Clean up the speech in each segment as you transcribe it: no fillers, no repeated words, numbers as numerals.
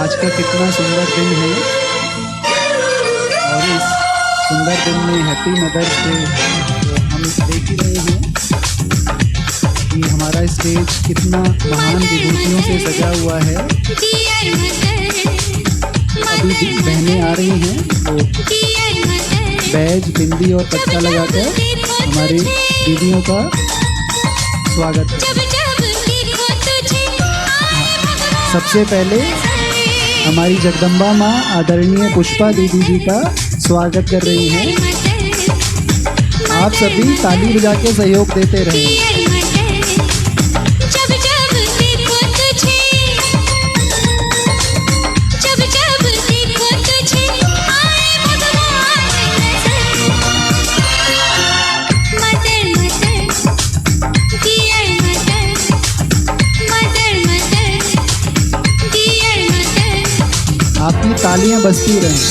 आज का कितना सुंदर दिन है और इस सुंदर दिन में हैप्पी मदर्स डे तो हम देख ही रहे हैं कि हमारा स्टेज कितना महान विभूतियों से सजा हुआ है। अभी बहनें आ रही हैं तो बैज बिंदी और पट्टा लगाकर हमारी दीदियों का स्वागत है। सबसे पहले हमारी जगदम्बा माँ आदरणीय पुष्पा दीदी जी का स्वागत कर रही हैं। आप सभी ताली बजा के सहयोग देते रहें। आपकी तालियां बजती रहें।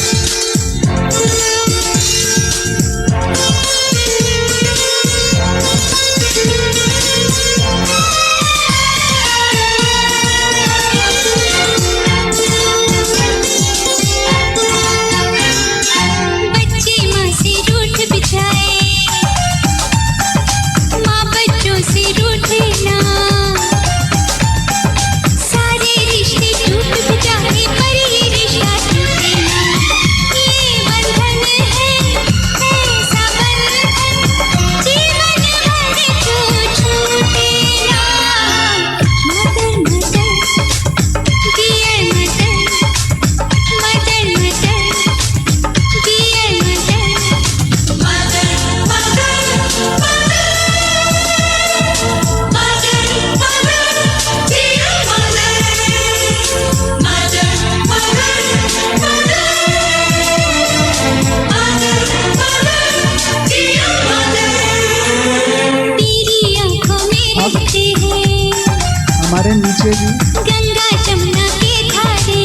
हमारे नीचे भी गंगा जमुना के धारे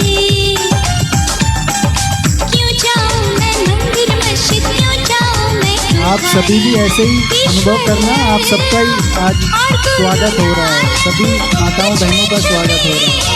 क्यों जाऊं मैं मंदिर मस्जिद क्यों जाऊं मैं। आप सभी भी ऐसे ही अनुभव करना। आप सबका ही आज स्वागत हो रहा है। सभी माताओं बहनों का स्वागत हो रहा है।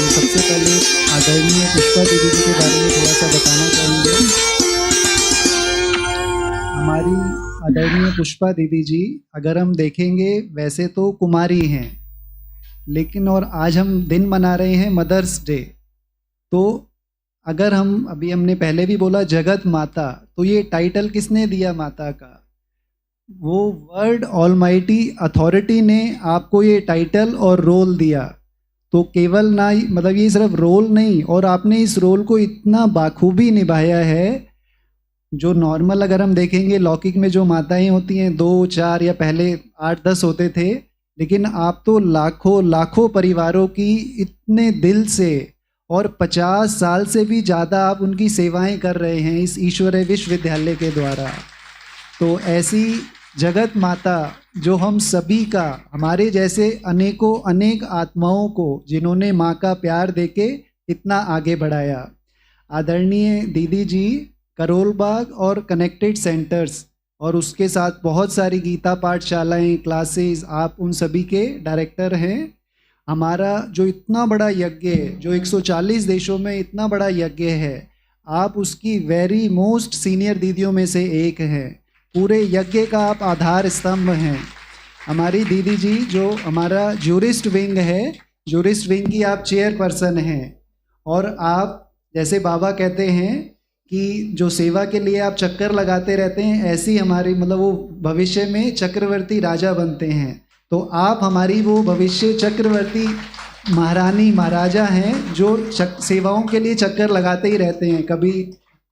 सबसे पहले आदरणीय पुष्पा दीदी जी के बारे में थोड़ा सा बताना चाहेंगे। हमारी आदरणीय पुष्पा दीदी जी अगर हम देखेंगे वैसे तो कुमारी हैं, लेकिन और आज हम दिन मना रहे हैं मदर्स डे। तो अगर हम अभी हमने पहले भी बोला जगत माता, तो ये टाइटल किसने दिया माता का? वो वर्ल्ड ऑलमाइटी अथॉरिटी ने आपको ये टाइटल और रोल दिया। तो केवल ना मतलब ये सिर्फ रोल नहीं, और आपने इस रोल को इतना बाखूबी निभाया है। जो नॉर्मल अगर हम देखेंगे लौकिक में जो माताएं होती हैं 2 4 या पहले 8 10 होते थे, लेकिन आप तो लाखों लाखों परिवारों की इतने दिल से और 50 साल से भी ज़्यादा आप उनकी सेवाएं कर रहे हैं इस ईश्वरीय विश्वविद्यालय के द्वारा। तो ऐसी जगत माता जो हम सभी का, हमारे जैसे अनेकों अनेक आत्माओं को जिन्होंने माँ का प्यार देके इतना आगे बढ़ाया। आदरणीय दीदी जी करोल बाग और कनेक्टेड सेंटर्स और उसके साथ बहुत सारी गीता पाठशालाएं, क्लासेस, आप उन सभी के डायरेक्टर हैं। हमारा जो इतना बड़ा यज्ञ है, जो 140 देशों में इतना बड़ा यज्ञ है, आप उसकी वेरी मोस्ट सीनियर दीदियों में से एक हैं। पूरे यज्ञ का आप आधार स्तंभ हैं। हमारी दीदी जी जो हमारा जूरिस्ट विंग है, जूरिस्ट विंग की आप चेयरपर्सन हैं, और आप जैसे बाबा कहते हैं कि जो सेवा के लिए आप चक्कर लगाते रहते हैं, ऐसी हमारी मतलब वो भविष्य में चक्रवर्ती राजा बनते हैं। तो आप हमारी वो भविष्य चक्रवर्ती महारानी महाराजा हैं जो सेवाओं के लिए चक्कर लगाते ही रहते हैं। कभी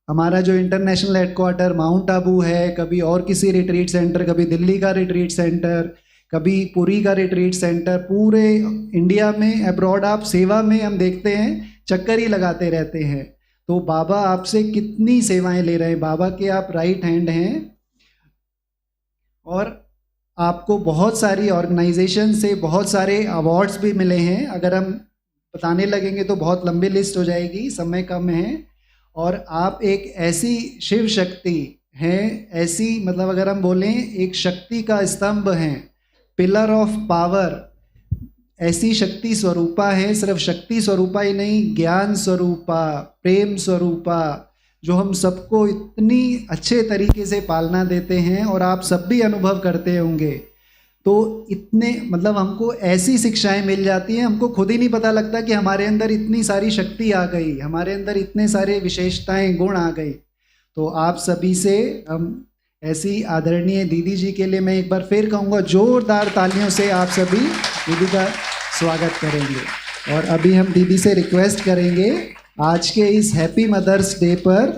हमारा जो इंटरनेशनल हेडक्वार्टर माउंट आबू है, कभी और किसी रिट्रीट सेंटर, कभी दिल्ली का रिट्रीट सेंटर, कभी पुरी का रिट्रीट सेंटर, पूरे इंडिया में अब्रॉड आप सेवा में हम देखते हैं चक्कर ही लगाते रहते हैं। तो बाबा आपसे कितनी सेवाएं ले रहे हैं, बाबा के आप राइट हैंड हैं, और आपको बहुत सारी ऑर्गेनाइजेशन से बहुत सारे अवार्ड्स भी मिले हैं। अगर हम बताने लगेंगे तो बहुत लंबी लिस्ट हो जाएगी, समय कम है। और आप एक ऐसी शिव शक्ति हैं, ऐसी मतलब अगर हम बोलें एक शक्ति का स्तंभ हैं, पिलर ऑफ पावर, ऐसी शक्ति स्वरूपा है। सिर्फ शक्ति स्वरूपा ही नहीं, ज्ञान स्वरूपा, प्रेम स्वरूपा, जो हम सबको इतनी अच्छे तरीके से पालना देते हैं, और आप सब भी अनुभव करते होंगे। तो इतने मतलब हमको ऐसी शिक्षाएं मिल जाती हैं, हमको खुद ही नहीं पता लगता कि हमारे अंदर इतनी सारी शक्ति आ गई, हमारे अंदर इतने सारे विशेषताएं, गुण आ गई। तो आप सभी से हम ऐसी आदरणीय दीदी जी के लिए मैं एक बार फिर कहूँगा, जोरदार तालियों से आप सभी दीदी का स्वागत करेंगे। और अभी हम दीदी से रिक्वेस्ट करेंगे, आज के इस हैप्पी मदर्स डे पर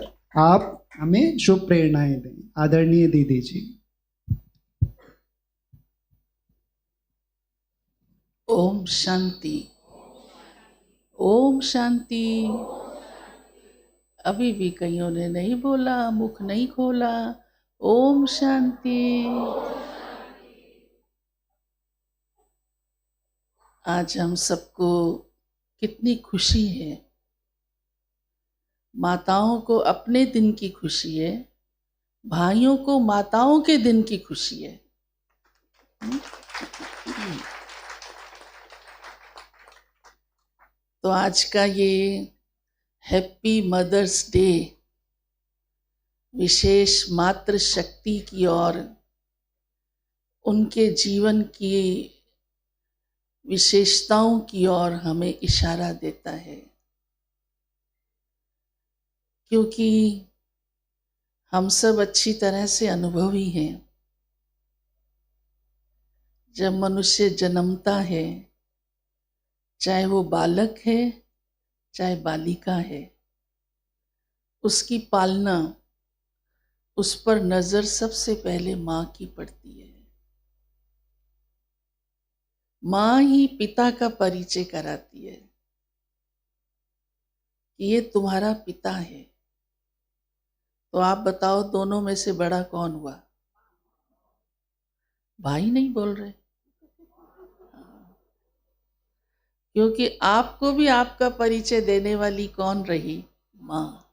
आप हमें शुभ प्रेरणाएं दें। आदरणीय दीदी जी। ओम शांति, ओम शांति। अभी भी कईयों ने नहीं बोला, मुख नहीं खोला। ओम शांति। आज हम सबको कितनी खुशी है। माताओं को अपने दिन की खुशी है, भाइयों को माताओं के दिन की खुशी है। तो आज का ये हैप्पी मदर्स डे विशेष मातृ शक्ति की और उनके जीवन की विशेषताओं की ओर हमें इशारा देता है, क्योंकि हम सब अच्छी तरह से अनुभवी हैं। जब मनुष्य जन्मता है, चाहे वो बालक है चाहे बालिका है, उसकी पालना, उस पर नजर सबसे पहले माँ की पड़ती है। माँ ही पिता का परिचय कराती है कि ये तुम्हारा पिता है। तो आप बताओ, दोनों में से बड़ा कौन हुआ? भाई नहीं बोल रहे, क्योंकि आपको भी आपका परिचय देने वाली कौन रही? माँ।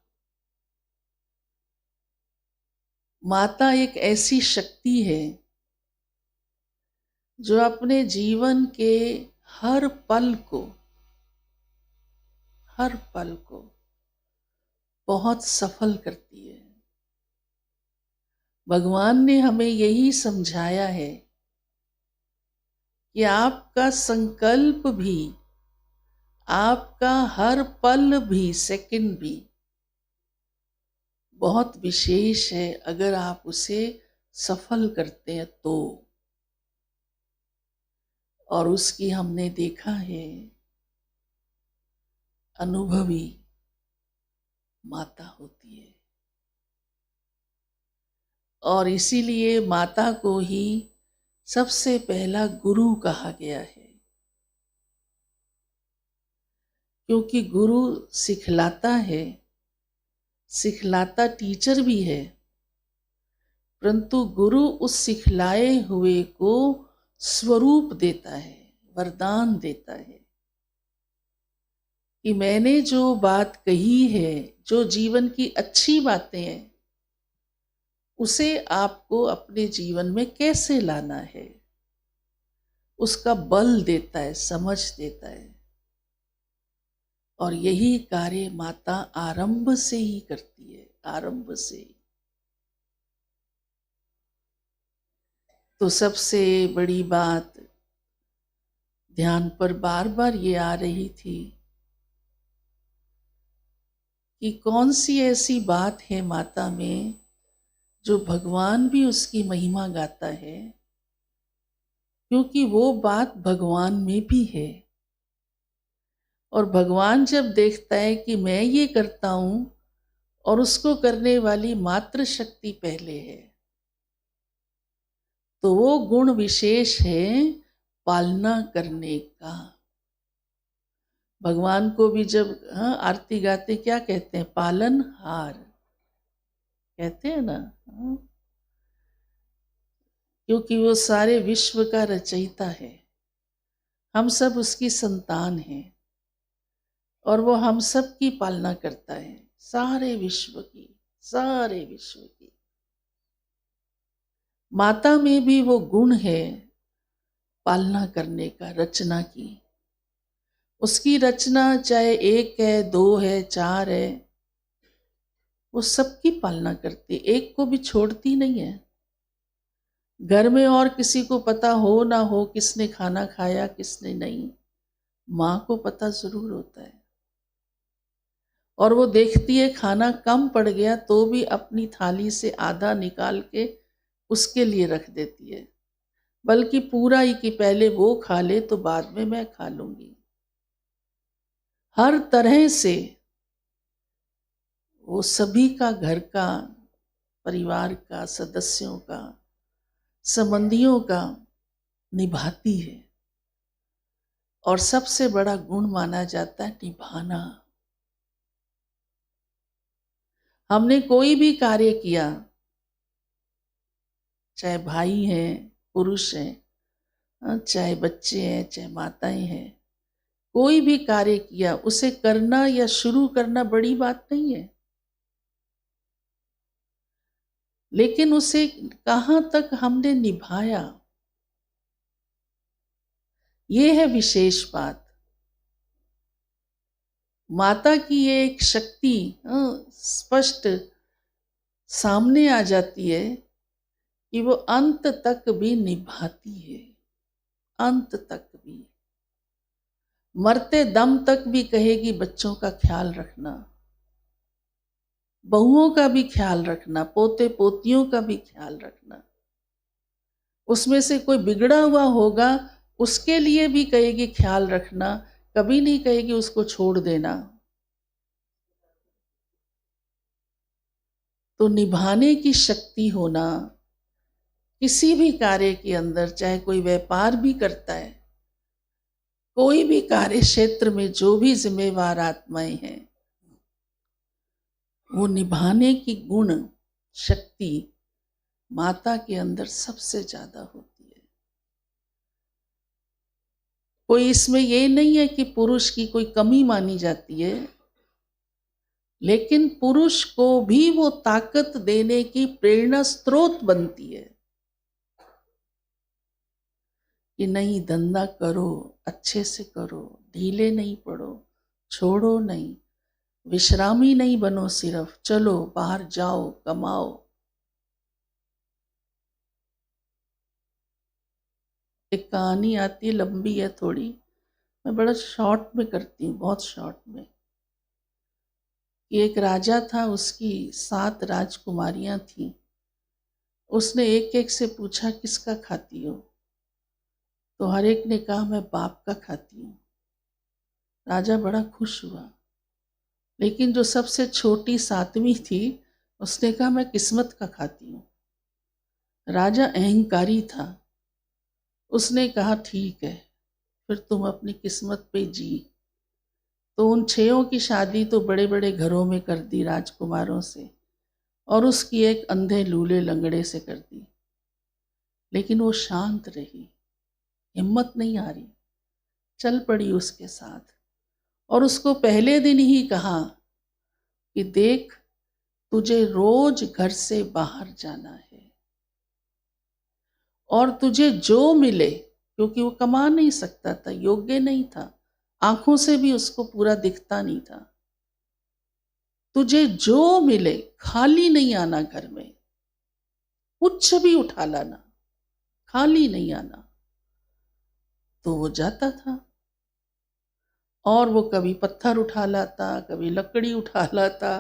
माता एक ऐसी शक्ति है जो अपने जीवन के हर पल को बहुत सफल करती है। भगवान ने हमें यही समझाया है कि आपका संकल्प भी, आपका हर पल भी, सेकंड भी बहुत विशेष है अगर आप उसे सफल करते हैं तो। और उसकी हमने देखा है अनुभवी माता होती है, और इसीलिए माता को ही सबसे पहला गुरु कहा गया है, क्योंकि गुरु सिखलाता है, सिखलाता टीचर भी है, परंतु गुरु उस सिखलाए हुए को स्वरूप देता है, वरदान देता है कि मैंने जो बात कही है, जो जीवन की अच्छी बातें हैं, उसे आपको अपने जीवन में कैसे लाना है, उसका बल देता है, समझ देता है। और यही कार्य माता आरंभ से ही करती है, आरंभ से ही। तो सबसे बड़ी बात ध्यान पर बार बार ये आ रही थी कि कौन सी ऐसी बात है माता में जो भगवान भी उसकी महिमा गाता है, क्योंकि वो बात भगवान में भी है। और भगवान जब देखता है कि मैं ये करता हूं और उसको करने वाली मात्र शक्ति पहले है, तो वो गुण विशेष है पालना करने का। भगवान को भी जब आरती गाते क्या कहते हैं? पालनहार कहते हैं ना। क्योंकि वो सारे विश्व का रचयिता है, हम सब उसकी संतान हैं और वो हम सब की पालना करता है, सारे विश्व की, सारे विश्व की। माता में भी वो गुण है पालना करने का, रचना की। उसकी रचना चाहे 1 है, 2 है, 4 है, वो सबकी पालना करती है, एक को भी छोड़ती नहीं है। घर में और किसी को पता हो ना हो किसने खाना खाया किसने नहीं, माँ को पता जरूर होता है। और वो देखती है खाना कम पड़ गया तो भी अपनी थाली से आधा निकाल के उसके लिए रख देती है, बल्कि पूरा ही कि पहले वो खा ले तो बाद में मैं खा लूंगी। हर तरह से वो सभी का, घर का, परिवार का, सदस्यों का, संबंधियों का निभाती है। और सबसे बड़ा गुण माना जाता है निभाना। हमने कोई भी कार्य किया, चाहे भाई हैं, पुरुष हैं, चाहे बच्चे हैं, चाहे माताएं हैं, कोई भी कार्य किया उसे करना या शुरू करना बड़ी बात नहीं है, लेकिन उसे कहां तक हमने निभाया, ये है विशेष बात। माता की ये एक शक्ति स्पष्ट सामने आ जाती है कि वो अंत तक भी निभाती है, अंत तक भी, मरते दम तक भी कहेगी बच्चों का ख्याल रखना, बहुओं का भी ख्याल रखना, पोते पोतियों का भी ख्याल रखना। उसमें से कोई बिगड़ा हुआ होगा उसके लिए भी कहेगी ख्याल रखना, कभी नहीं कहेगी उसको छोड़ देना। तो निभाने की शक्ति होना किसी भी कार्य के अंदर, चाहे कोई व्यापार भी करता है, कोई भी कार्य क्षेत्र में जो भी जिम्मेवार आत्माएं हैं, वो निभाने की गुण शक्ति माता के अंदर सबसे ज्यादा होती है। कोई इसमें ये नहीं है कि पुरुष की कोई कमी मानी जाती है, लेकिन पुरुष को भी वो ताकत देने की प्रेरणा स्रोत बनती है कि नहीं, धंधा करो, अच्छे से करो, ढीले नहीं पड़ो, छोड़ो नहीं, विश्रामी नहीं बनो, सिर्फ चलो बाहर जाओ, कमाओ। एक कहानी आती है, लंबी है थोड़ी, मैं बड़ा शॉर्ट में करती हूँ, बहुत शॉर्ट में। कि एक राजा था, उसकी 7 राजकुमारियां थीं। उसने एक एक से पूछा किसका खाती हो, तो हर एक ने कहा मैं बाप का खाती हूँ। राजा बड़ा खुश हुआ, लेकिन जो सबसे छोटी 7वीं थी उसने कहा मैं किस्मत का खाती हूँ। राजा अहंकारी था, उसने कहा ठीक है, फिर तुम अपनी किस्मत पे जी। तो उन 6 की शादी तो बड़े बड़े घरों में कर दी राजकुमारों से, और उसकी एक अंधे लूले लंगड़े से कर दी। लेकिन वो शांत रही, हिम्मत नहीं हारी, चल पड़ी उसके साथ। और उसको पहले दिन ही कहा कि देख, तुझे रोज घर से बाहर जाना है, और तुझे जो मिले, क्योंकि वो कमा नहीं सकता था, योग्य नहीं था, आंखों से भी उसको पूरा दिखता नहीं था, तुझे जो मिले खाली नहीं आना, घर में कुछ भी उठा लाना, खाली नहीं आना। तो वो जाता था और वो कभी पत्थर उठा लाता, कभी लकड़ी उठा लाता,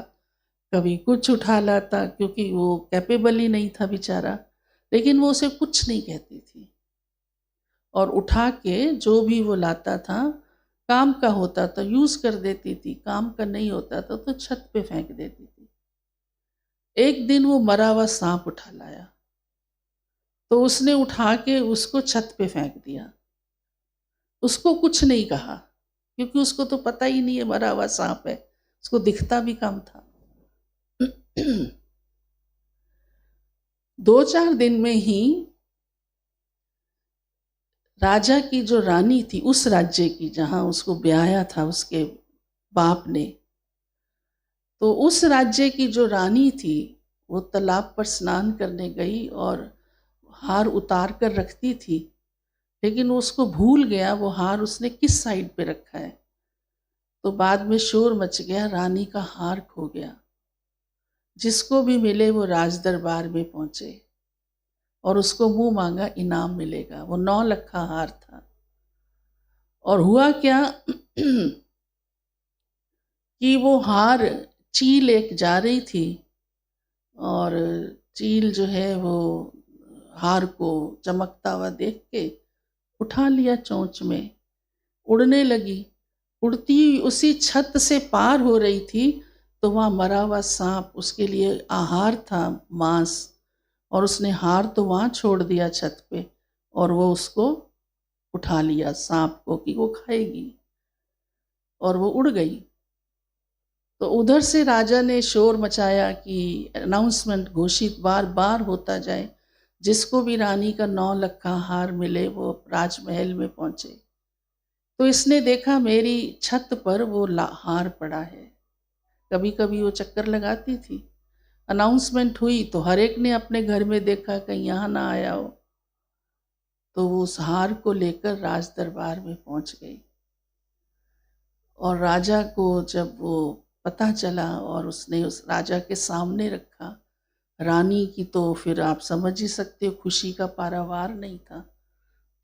कभी कुछ उठा लाता, क्योंकि वो कैपेबल ही नहीं था बेचारा। लेकिन वो उसे कुछ नहीं कहती थी, और उठा के जो भी वो लाता था, काम का होता था यूज कर देती थी, काम का नहीं होता था तो छत पे फेंक देती थी। एक दिन वो मरा हुआ सांप उठा लाया, तो उसने उठा के उसको छत पे फेंक दिया। उसको कुछ नहीं कहा, क्योंकि उसको तो पता ही नहीं है मरा हुआ सांप है, उसको दिखता भी कम था। 2-4 दिन में ही राजा की जो रानी थी, उस राज्य की जहां उसको ब्याया था उसके बाप ने, तो उस राज्य की जो रानी थी वो तालाब पर स्नान करने गई और हार उतार कर रखती थी, लेकिन वो उसको भूल गया वो हार उसने किस साइड पे रखा है। तो बाद में शोर मच गया, रानी का हार खो गया। जिसको भी मिले वो राज दरबार में पहुंचे और उसको मुंह मांगा इनाम मिलेगा। वो 9 लखा हार था। और हुआ क्या कि वो हार चील एक जा रही थी, और चील जो है वो हार को चमकता हुआ देख के उठा लिया चोंच में, उड़ने लगी। उड़ती हुई उसी छत से पार हो रही थी तो वहाँ मरा हुआ सांप उसके लिए आहार था, मांस, और उसने हार तो वहाँ छोड़ दिया छत पे, और वो उसको उठा लिया सांप को कि वो खाएगी, और वो उड़ गई। तो उधर से राजा ने शोर मचाया कि अनाउंसमेंट घोषित बार बार होता जाए, जिसको भी रानी का 9 लखा हार मिले वो राजमहल में पहुंचे। तो इसने देखा मेरी छत पर वो हार पड़ा है। कभी कभी वो चक्कर लगाती थी, अनाउंसमेंट हुई तो हर एक ने अपने घर में देखा कहीं यहाँ ना आया हो। तो वो उस हार को लेकर राज दरबार में पहुंच गई, और राजा को जब वो पता चला और उसने उस राजा के सामने रखा, रानी की तो फिर आप समझ ही सकते हो खुशी का पारावार नहीं था।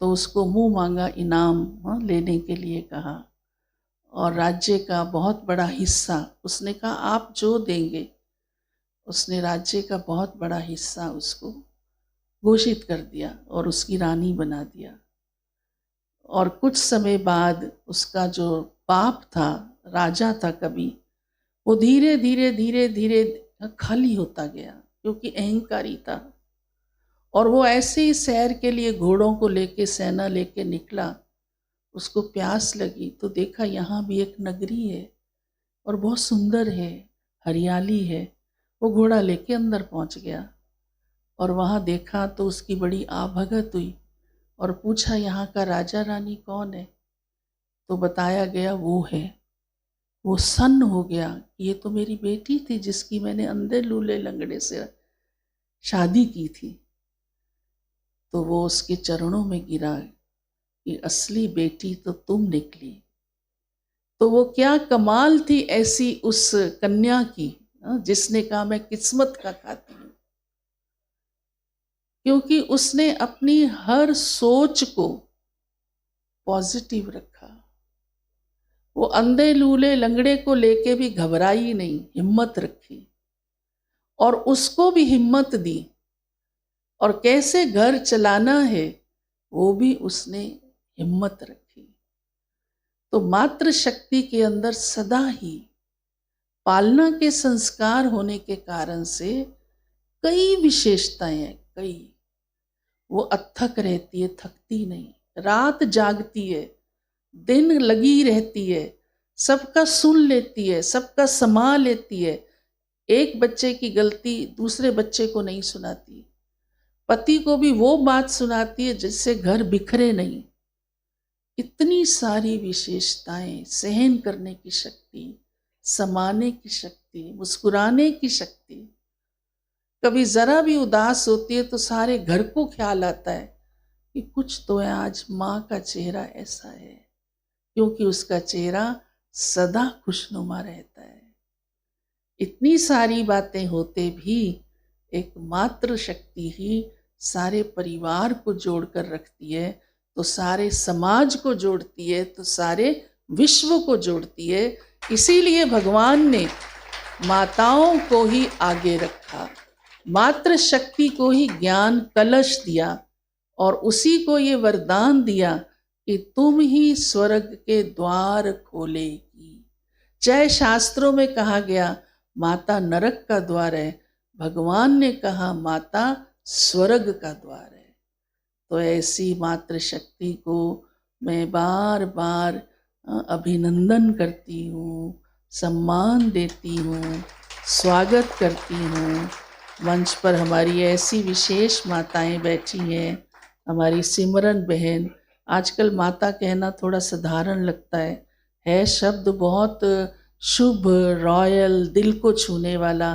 तो उसको मुंह मांगा इनाम लेने के लिए कहा, और राज्य का बहुत बड़ा हिस्सा उसने कहा आप जो देंगे। उसने राज्य का बहुत बड़ा हिस्सा उसको घोषित कर दिया और उसकी रानी बना दिया। और कुछ समय बाद उसका जो बाप था, राजा था कभी, वो धीरे धीरे धीरे धीरे खाली होता गया, क्योंकि अहंकारी था। और वो ऐसे ही सैर के लिए घोड़ों को लेके, सेना लेके निकला। उसको प्यास लगी तो देखा यहाँ भी एक नगरी है और बहुत सुंदर है, हरियाली है। वो घोड़ा लेके अंदर पहुंच गया और वहाँ देखा तो उसकी बड़ी आवभगत हुई, और पूछा यहाँ का राजा रानी कौन है। तो बताया गया वो है। वो सन्न हो गया, ये तो मेरी बेटी थी जिसकी मैंने अंधे लूले लंगड़े से शादी की थी। तो वो उसके चरणों में गिरा कि असली बेटी तो तुम निकली। तो वो क्या कमाल थी ऐसी उस कन्या की, जिसने कहा मैं किस्मत का खाती हूँ, क्योंकि उसने अपनी हर सोच को पॉजिटिव रखा। वो अंधे लूले लंगड़े को लेके भी घबराई नहीं, हिम्मत रखी और उसको भी हिम्मत दी, और कैसे घर चलाना है वो भी उसने हिम्मत रखी। तो मातृ शक्ति के अंदर सदा ही पालना के संस्कार होने के कारण से कई विशेषताएं हैं, कई। वो अथक रहती है, थकती नहीं, रात जागती है, दिन लगी रहती है, सबका सुन लेती है, सबका समा लेती है। एक बच्चे की गलती दूसरे बच्चे को नहीं सुनाती, पति को भी वो बात सुनाती है जिससे घर बिखरे नहीं। इतनी सारी विशेषताएं, सहन करने की शक्ति, समाने की शक्ति, मुस्कुराने की शक्ति। कभी जरा भी उदास होती है तो सारे घर को ख्याल आता है कि कुछ तो है, आज माँ का चेहरा ऐसा है, क्योंकि उसका चेहरा सदा खुशनुमा रहता है। इतनी सारी बातें होते भी एक मातृ शक्ति ही सारे परिवार को जोड़कर रखती है, तो सारे समाज को जोड़ती है, तो सारे विश्व को जोड़ती है। इसीलिए भगवान ने माताओं को ही आगे रखा, मातृ शक्ति को ही ज्ञान कलश दिया और उसी को ये वरदान दिया कि तुम ही स्वर्ग के द्वार खोलेगी। चाहे शास्त्रों में कहा गया माता नरक का द्वार है, भगवान ने कहा माता स्वर्ग का द्वार है। तो ऐसी मातृशक्ति को मैं बार बार अभिनंदन करती हूँ, सम्मान देती हूँ, स्वागत करती हूँ। मंच पर हमारी ऐसी विशेष माताएं बैठी हैं, हमारी सिमरन बहन। आजकल माता कहना थोड़ा साधारण लगता है शब्द बहुत शुभ, रॉयल, दिल को छूने वाला,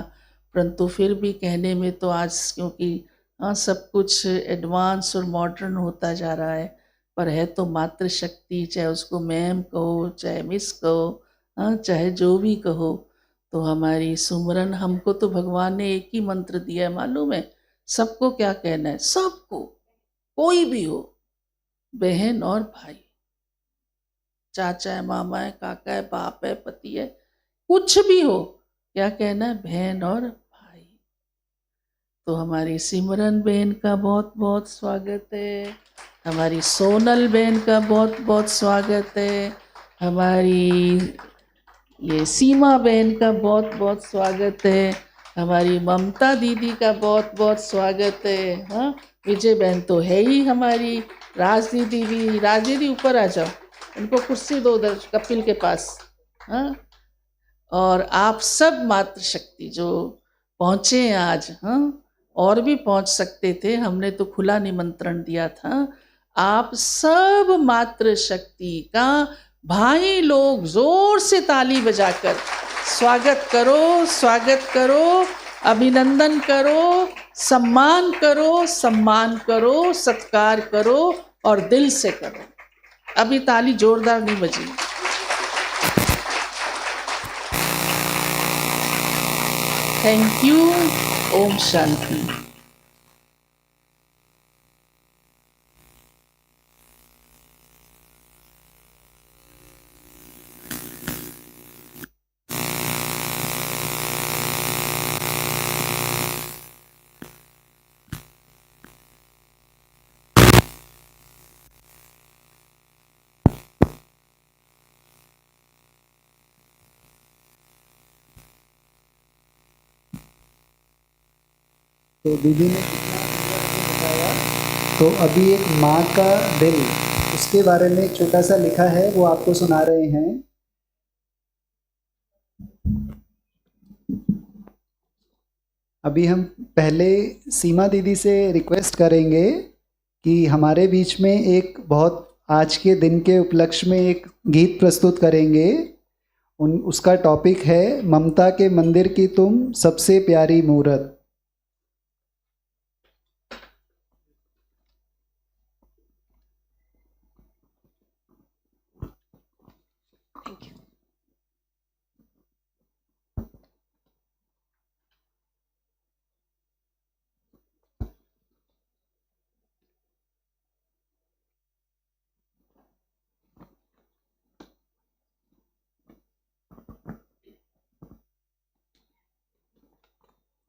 परंतु फिर भी कहने में तो आज क्योंकि सब कुछ एडवांस और मॉडर्न होता जा रहा है, पर है तो मातृशक्ति, चाहे उसको मैम कहो, चाहे मिस कहो, चाहे जो भी कहो। तो हमारी सुमरन, हमको तो भगवान ने एक ही मंत्र दिया है, मालूम है सबको क्या कहना है? सबको, कोई भी हो, बहन और भाई, चाचा है, मामा है, काका है, बाप है, पति है, कुछ भी हो, क्या कहना है? बहन और भाई। तो हमारी सिमरन बहन का बहुत बहुत स्वागत है, हमारी सोनल बहन का बहुत बहुत स्वागत है, हमारी ये सीमा बहन का बहुत बहुत स्वागत है, हमारी ममता दीदी का बहुत बहुत स्वागत है। हाँ, विजय बहन तो है ही हमारी, राज दीदी भी, राज दीदी ऊपर आ जाओ, उनको कुर्सी दो उधर कपिल के पास। हाँ, और आप सब मातृशक्ति जो पहुँचे हैं आज, हाँ, और भी पहुँच सकते थे, हमने तो खुला निमंत्रण दिया था। आप सब मातृशक्ति का भाई लोग जोर से ताली बजाकर स्वागत करो, स्वागत करो, अभिनंदन करो, सम्मान करो, सम्मान करो, सत्कार करो और दिल से करो। अभी ताली जोरदार नहीं बजी। Thank you. ओम शांति। तो दीदी ने कितना बताया। तो अभी एक माँ का दिल, उसके बारे में एक छोटा सा लिखा है, वो आपको सुना रहे हैं। अभी हम पहले सीमा दीदी से रिक्वेस्ट करेंगे कि हमारे बीच में एक बहुत आज के दिन के उपलक्ष्य में एक गीत प्रस्तुत करेंगे। उसका टॉपिक है ममता के मंदिर की तुम सबसे प्यारी मूरत।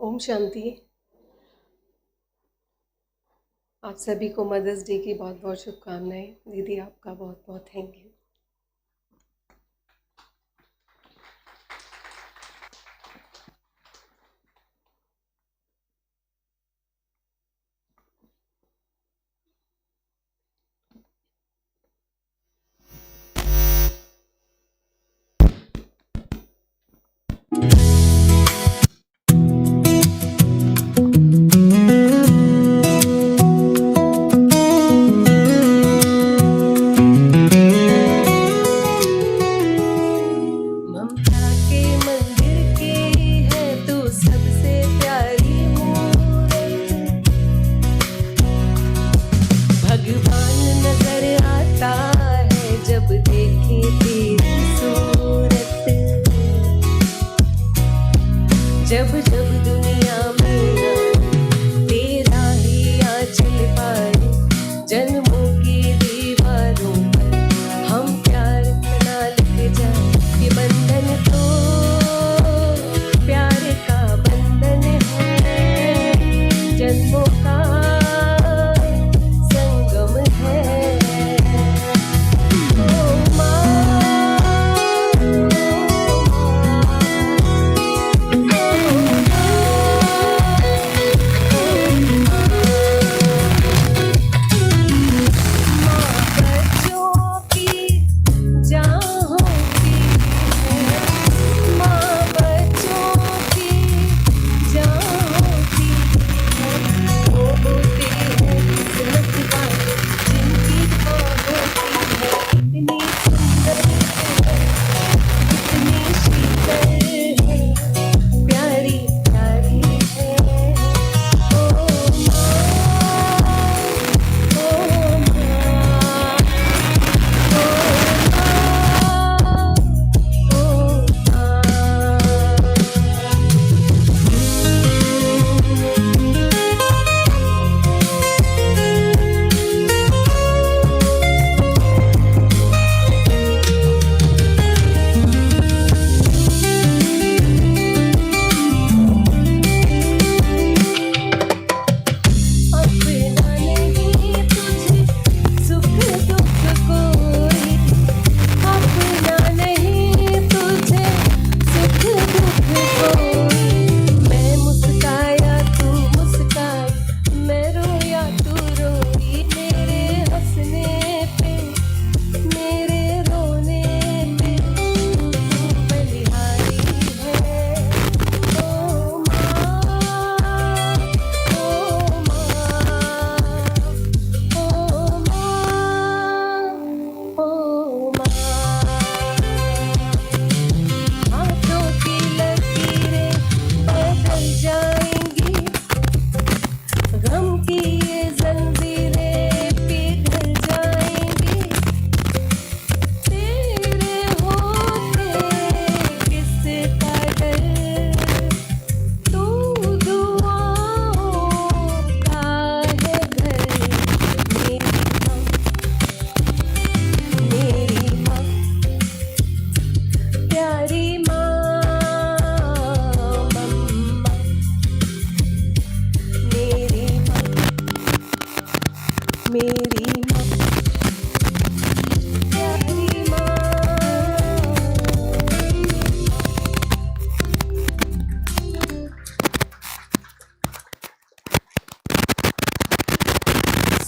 ओम शांति। आप सभी को मदर्स डे की बहुत बहुत शुभकामनाएं। दीदी आपका बहुत बहुत थैंक यू। जब जब दुनिया में तेरा ही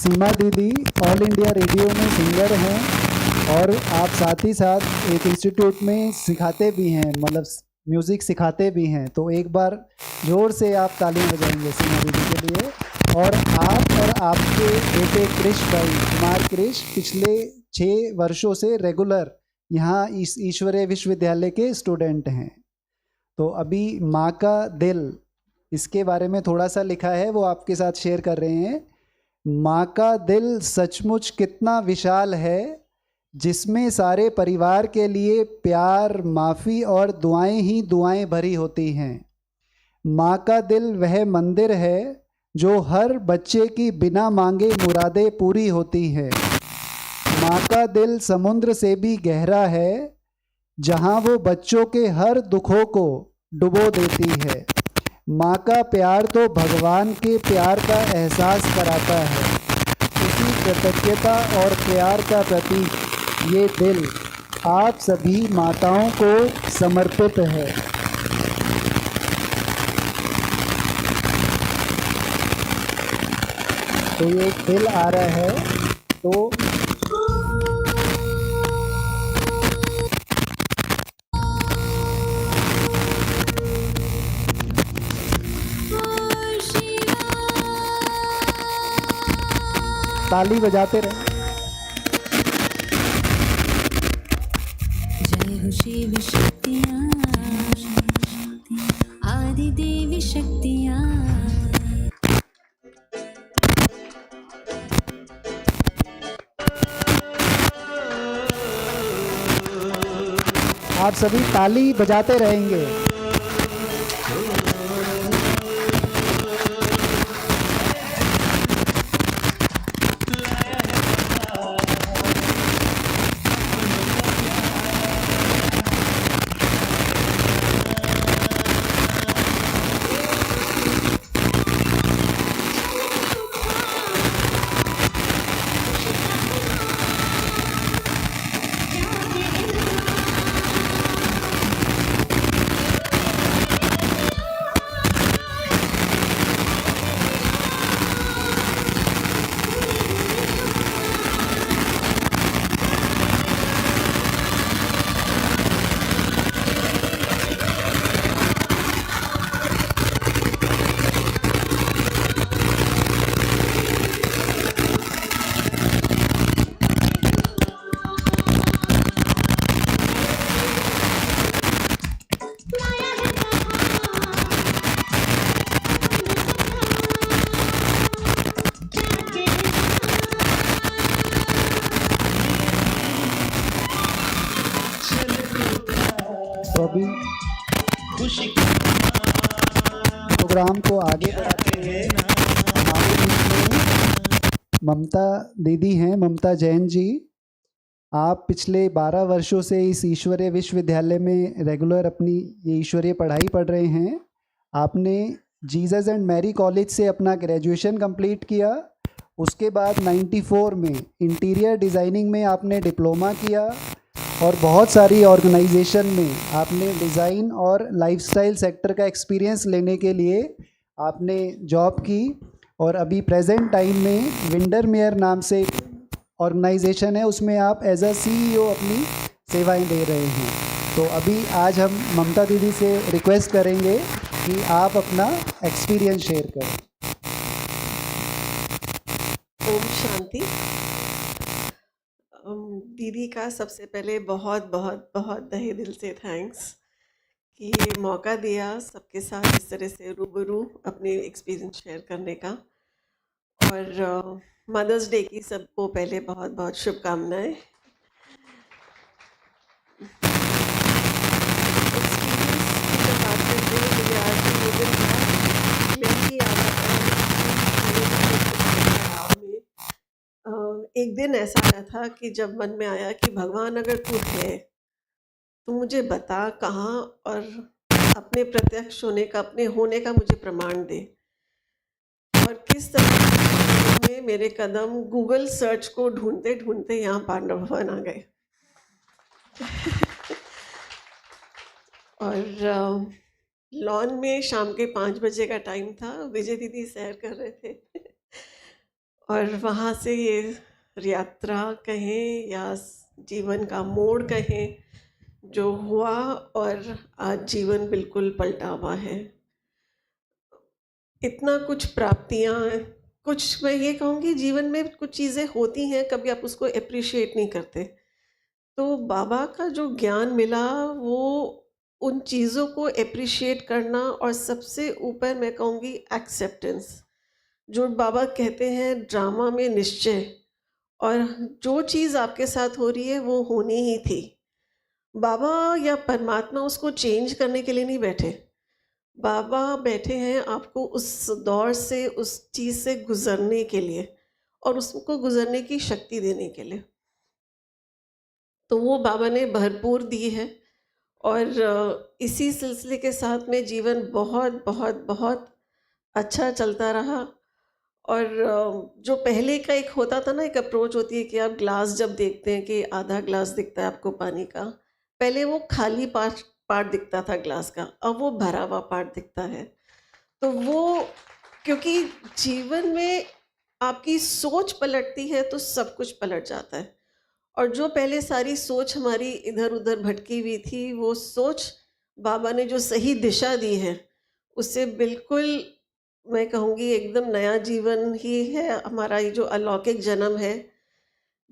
सीमा दीदी ऑल इंडिया रेडियो में सिंगर हैं और आप साथ ही साथ एक इंस्टीट्यूट में सिखाते भी हैं, मतलब म्यूज़िक सिखाते भी हैं। तो एक बार ज़ोर से आप तालियां बजाएंगे सीमा दीदी के लिए। और आप और आपके बेटे कृष भाई, कुमार कृष, पिछले 6 वर्षों से रेगुलर यहाँ इस ईश्वरीय विश्वविद्यालय के स्टूडेंट हैं। तो अभी माँ का दिल, इसके बारे में थोड़ा सा लिखा है, वो आपके साथ शेयर कर रहे हैं। माँ का दिल सचमुच कितना विशाल है, जिसमें सारे परिवार के लिए प्यार, माफ़ी और दुआएं ही दुआएं भरी होती हैं। माँ का दिल वह मंदिर है जो हर बच्चे की बिना मांगे मुरादें पूरी होती है। माँ का दिल समुद्र से भी गहरा है, जहाँ वो बच्चों के हर दुखों को डुबो देती है। माँ का प्यार तो भगवान के प्यार का एहसास कराता है। इसी कृतज्ञता और प्यार का प्रतीक ये दिल आप सभी माताओं को समर्पित है। तो ये एक दिल आ रहा है, तो ताली बजाते रहे। जय हो शिव शक्तियाँ, आदि देवी शक्तियाँ। आप सभी ताली बजाते रहेंगे। तो अभी प्रोग्राम को आगे बढ़ाते हुए हमारे बीच में ममता दीदी हैं, ममता जैन जी। आप पिछले 12 वर्षों से इस ईश्वरीय विश्वविद्यालय में रेगुलर अपनी ये ईश्वरीय पढ़ाई पढ़ रहे हैं। आपने जीसस एंड मैरी कॉलेज से अपना ग्रेजुएशन कंप्लीट किया। उसके बाद 94 में इंटीरियर डिज़ाइनिंग में आपने डिप्लोमा किया और बहुत सारी ऑर्गेनाइजेशन में आपने डिज़ाइन और लाइफस्टाइल सेक्टर का एक्सपीरियंस लेने के लिए आपने जॉब की। और अभी प्रेजेंट टाइम में विंडरमेयर नाम से ऑर्गेनाइजेशन है, उसमें आप एज अ CEO अपनी सेवाएं दे रहे हैं। तो अभी आज हम ममता दीदी से रिक्वेस्ट करेंगे कि आप अपना एक्सपीरियंस शेयर करें। ओम शांति। दीदी का सबसे पहले बहुत बहुत बहुत तहे दिल से थैंक्स कि ये मौका दिया सबके साथ इस तरह से रूबरू अपने एक्सपीरियंस शेयर करने का। और मदर्स डे की सबको पहले बहुत बहुत शुभकामनाएं। एक दिन ऐसा आया था कि जब मन में आया कि भगवान अगर तू है तो मुझे बता कहाँ, और अपने प्रत्यक्ष होने का, अपने होने का मुझे प्रमाण दे। और किस तरह में मेरे कदम गूगल सर्च को ढूंढते ढूंढते यहाँ पांडव भवन आ गए। और लॉन में शाम के 5 बजे का टाइम था, विजय दीदी सैर कर रहे थे और वहाँ से ये यात्रा कहें या जीवन का मोड़ कहें जो हुआ, और आज जीवन बिल्कुल पलटा हुआ है। इतना कुछ प्राप्तियाँ, कुछ मैं ये कहूँगी जीवन में कुछ चीज़ें होती हैं, कभी आप उसको एप्रिशिएट नहीं करते। तो बाबा का जो ज्ञान मिला वो उन चीज़ों को एप्रिशिएट करना, और सबसे ऊपर मैं कहूँगी एक्सेप्टेंस। जो बाबा कहते हैं ड्रामा में निश्चय, और जो चीज़ आपके साथ हो रही है वो होनी ही थी। बाबा या परमात्मा उसको चेंज करने के लिए नहीं बैठे। बाबा बैठे हैं आपको उस दौर से, उस चीज़ से गुजरने के लिए, और उसको गुजरने की शक्ति देने के लिए। तो वो बाबा ने भरपूर दी है, और इसी सिलसिले के साथ में जीवन बहुत बहुत बहुत अच्छा चलता रहा। और जो पहले का एक होता था ना, एक अप्रोच होती है कि आप ग्लास जब देखते हैं कि आधा ग्लास दिखता है आपको पानी का, पहले वो खाली पार्ट दिखता था ग्लास का, अब वो भरा हुआ पार्ट दिखता है। तो वो, क्योंकि जीवन में आपकी सोच पलटती है तो सब कुछ पलट जाता है। और जो पहले सारी सोच हमारी इधर उधर भटकी हुई थी, वो सोच बाबा ने जो सही दिशा दी है, उससे बिल्कुल मैं कहूँगी एकदम नया जीवन ही है हमारा। ये जो अलौकिक जन्म है,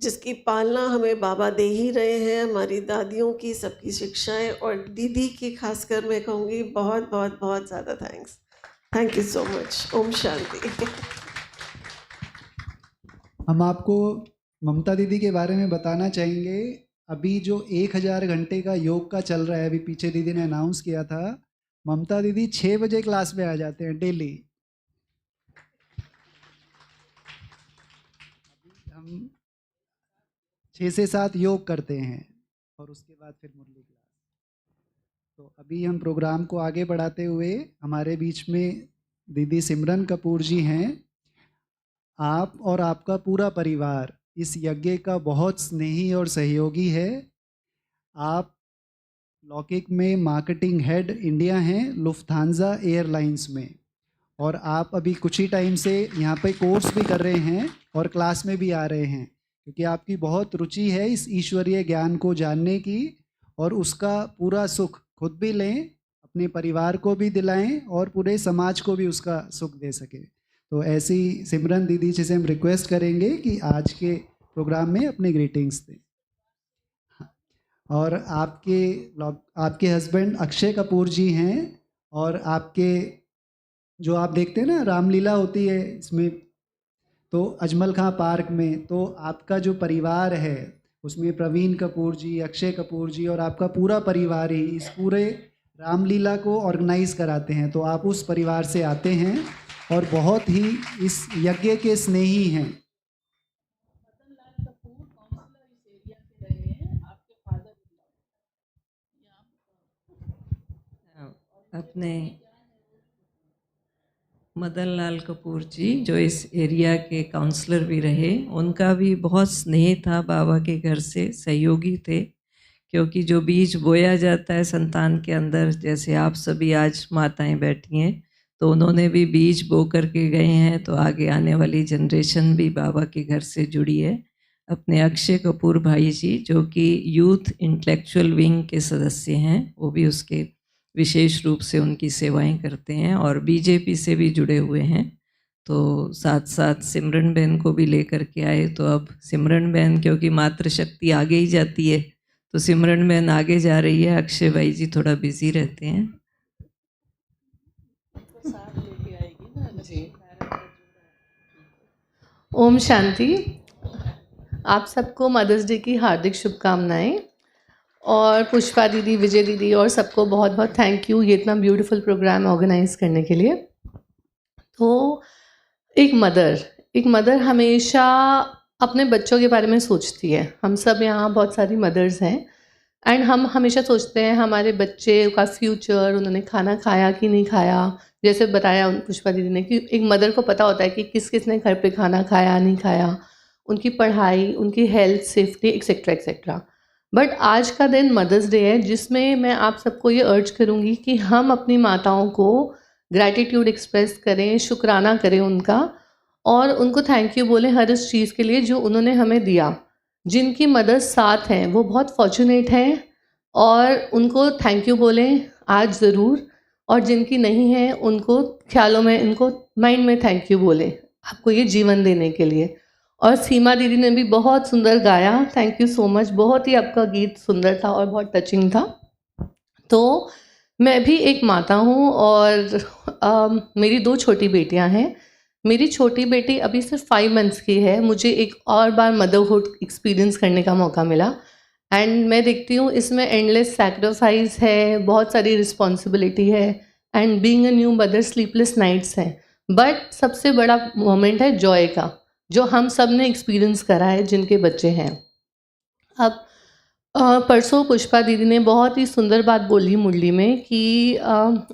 जिसकी पालना हमें बाबा दे ही रहे हैं, हमारी दादियों की सबकी शिक्षाएं, और दीदी की खासकर मैं कहूँगी बहुत बहुत बहुत ज़्यादा thanks. Thank you so much. ओम शांति। हम आपको ममता दीदी के बारे में बताना चाहेंगे। अभी जो 1000 घंटे का योग का चल रहा है, अभी पीछे दीदी ने अनाउंस किया था, ममता दीदी 6 बजे क्लास में आ जाते हैं डेली। हम 6 से 7 योग करते हैं और उसके बाद फिर मुरली क्लास। तो अभी हम प्रोग्राम को आगे बढ़ाते हुए, हमारे बीच में दीदी सिमरन कपूर जी हैं। आप और आपका पूरा परिवार इस यज्ञ का बहुत स्नेही और सहयोगी है। आप लौकिक में मार्केटिंग हेड इंडिया हैं लुफ्थांजा एयरलाइंस में, और आप अभी कुछ ही टाइम से यहाँ पे कोर्स भी कर रहे हैं और क्लास में भी आ रहे हैं, क्योंकि आपकी बहुत रुचि है इस ईश्वरीय ज्ञान को जानने की, और उसका पूरा सुख खुद भी लें, अपने परिवार को भी दिलाएं और पूरे समाज को भी उसका सुख दे सके। तो ऐसी सिमरन दीदी जी से हम रिक्वेस्ट करेंगे कि आज के प्रोग्राम में अपने ग्रीटिंग्स दें। और आपके हस्बैंड अक्षय कपूर जी हैं, और आपके जो आप देखते हैं ना रामलीला होती है इसमें, तो अजमल खां पार्क में, तो आपका जो परिवार है उसमें प्रवीण कपूर जी, अक्षय कपूर जी और आपका पूरा परिवार ही इस पूरे रामलीला को ऑर्गेनाइज कराते हैं। तो आप उस परिवार से आते हैं और बहुत ही इस यज्ञ के स्नेही हैं। अपने मदन लाल कपूर जी जो इस एरिया के काउंसलर भी रहे, उनका भी बहुत स्नेह था बाबा के घर से, सहयोगी थे। क्योंकि जो बीज बोया जाता है संतान के अंदर, जैसे आप सभी आज माताएं बैठी हैं, तो उन्होंने भी बीज बो करके गए हैं, तो आगे आने वाली जनरेशन भी बाबा के घर से जुड़ी है। अपने अक्षय कपूर भाई जी जो कि यूथ इंटेलेक्चुअल विंग के सदस्य हैं, वो भी उसके विशेष रूप से उनकी सेवाएं करते हैं और बीजेपी से भी जुड़े हुए हैं। तो साथ साथ सिमरन बहन को भी लेकर के आए। तो अब सिमरन बहन, क्योंकि मातृशक्ति आगे ही जाती है, तो सिमरन बहन आगे जा रही है, अक्षय भाई जी थोड़ा बिजी रहते हैं। ओम शांति। आप सबको मदर्स डे की हार्दिक शुभकामनाएं, और पुष्पा दीदी, विजय दीदी और सबको बहुत बहुत थैंक यू ये इतना ब्यूटीफुल प्रोग्राम ऑर्गेनाइज करने के लिए। तो एक मदर हमेशा अपने बच्चों के बारे में सोचती है। हम सब यहाँ बहुत सारी मदर्स हैं, एंड हम हमेशा सोचते हैं हमारे बच्चे का फ्यूचर, उन्होंने खाना खाया कि नहीं खाया। जैसे बताया पुष्पा दीदी ने कि एक मदर को पता होता है कि किसने घर पे खाना खाया नहीं खाया, उनकी पढ़ाई, उनकी health, safety etcetera etcetera. But आज का दिन मदर्स डे है, जिसमें मैं आप सबको ये अर्ज करूँगी कि हम अपनी माताओं को ग्रैटिट्यूड एक्सप्रेस करें, शुक्राना करें उनका, और उनको थैंक यू बोलें हर उस चीज़ के लिए जो उन्होंने हमें दिया। जिनकी मदर्स साथ हैं वो बहुत फॉर्चुनेट हैं और उनको थैंक यू बोलें आज ज़रूर, और जिनकी नहीं है उनको ख्यालों में, उनको माइंड में थैंक यू बोलें आपको ये जीवन देने के लिए। और सीमा दीदी ने भी बहुत सुंदर गाया, थैंक यू सो मच, बहुत ही आपका गीत सुंदर था और बहुत टचिंग था। तो मैं भी एक माता हूँ और मेरी 2 छोटी बेटियाँ हैं। मेरी छोटी बेटी अभी सिर्फ 5 मंथ्स की है। मुझे एक और बार मदरहुड एक्सपीरियंस करने का मौका मिला एंड मैं देखती हूँ इसमें एंडलेस सैक्रिफाइस है, बहुत सारी रिस्पॉन्सिबिलिटी है and being a new mother sleepless nights हैं, बट सबसे बड़ा मोमेंट है जॉय का, जो हम सब ने एक्सपीरियंस करा है जिनके बच्चे हैं। अब परसों पुष्पा दीदी ने बहुत ही सुंदर बात बोली मुरली में कि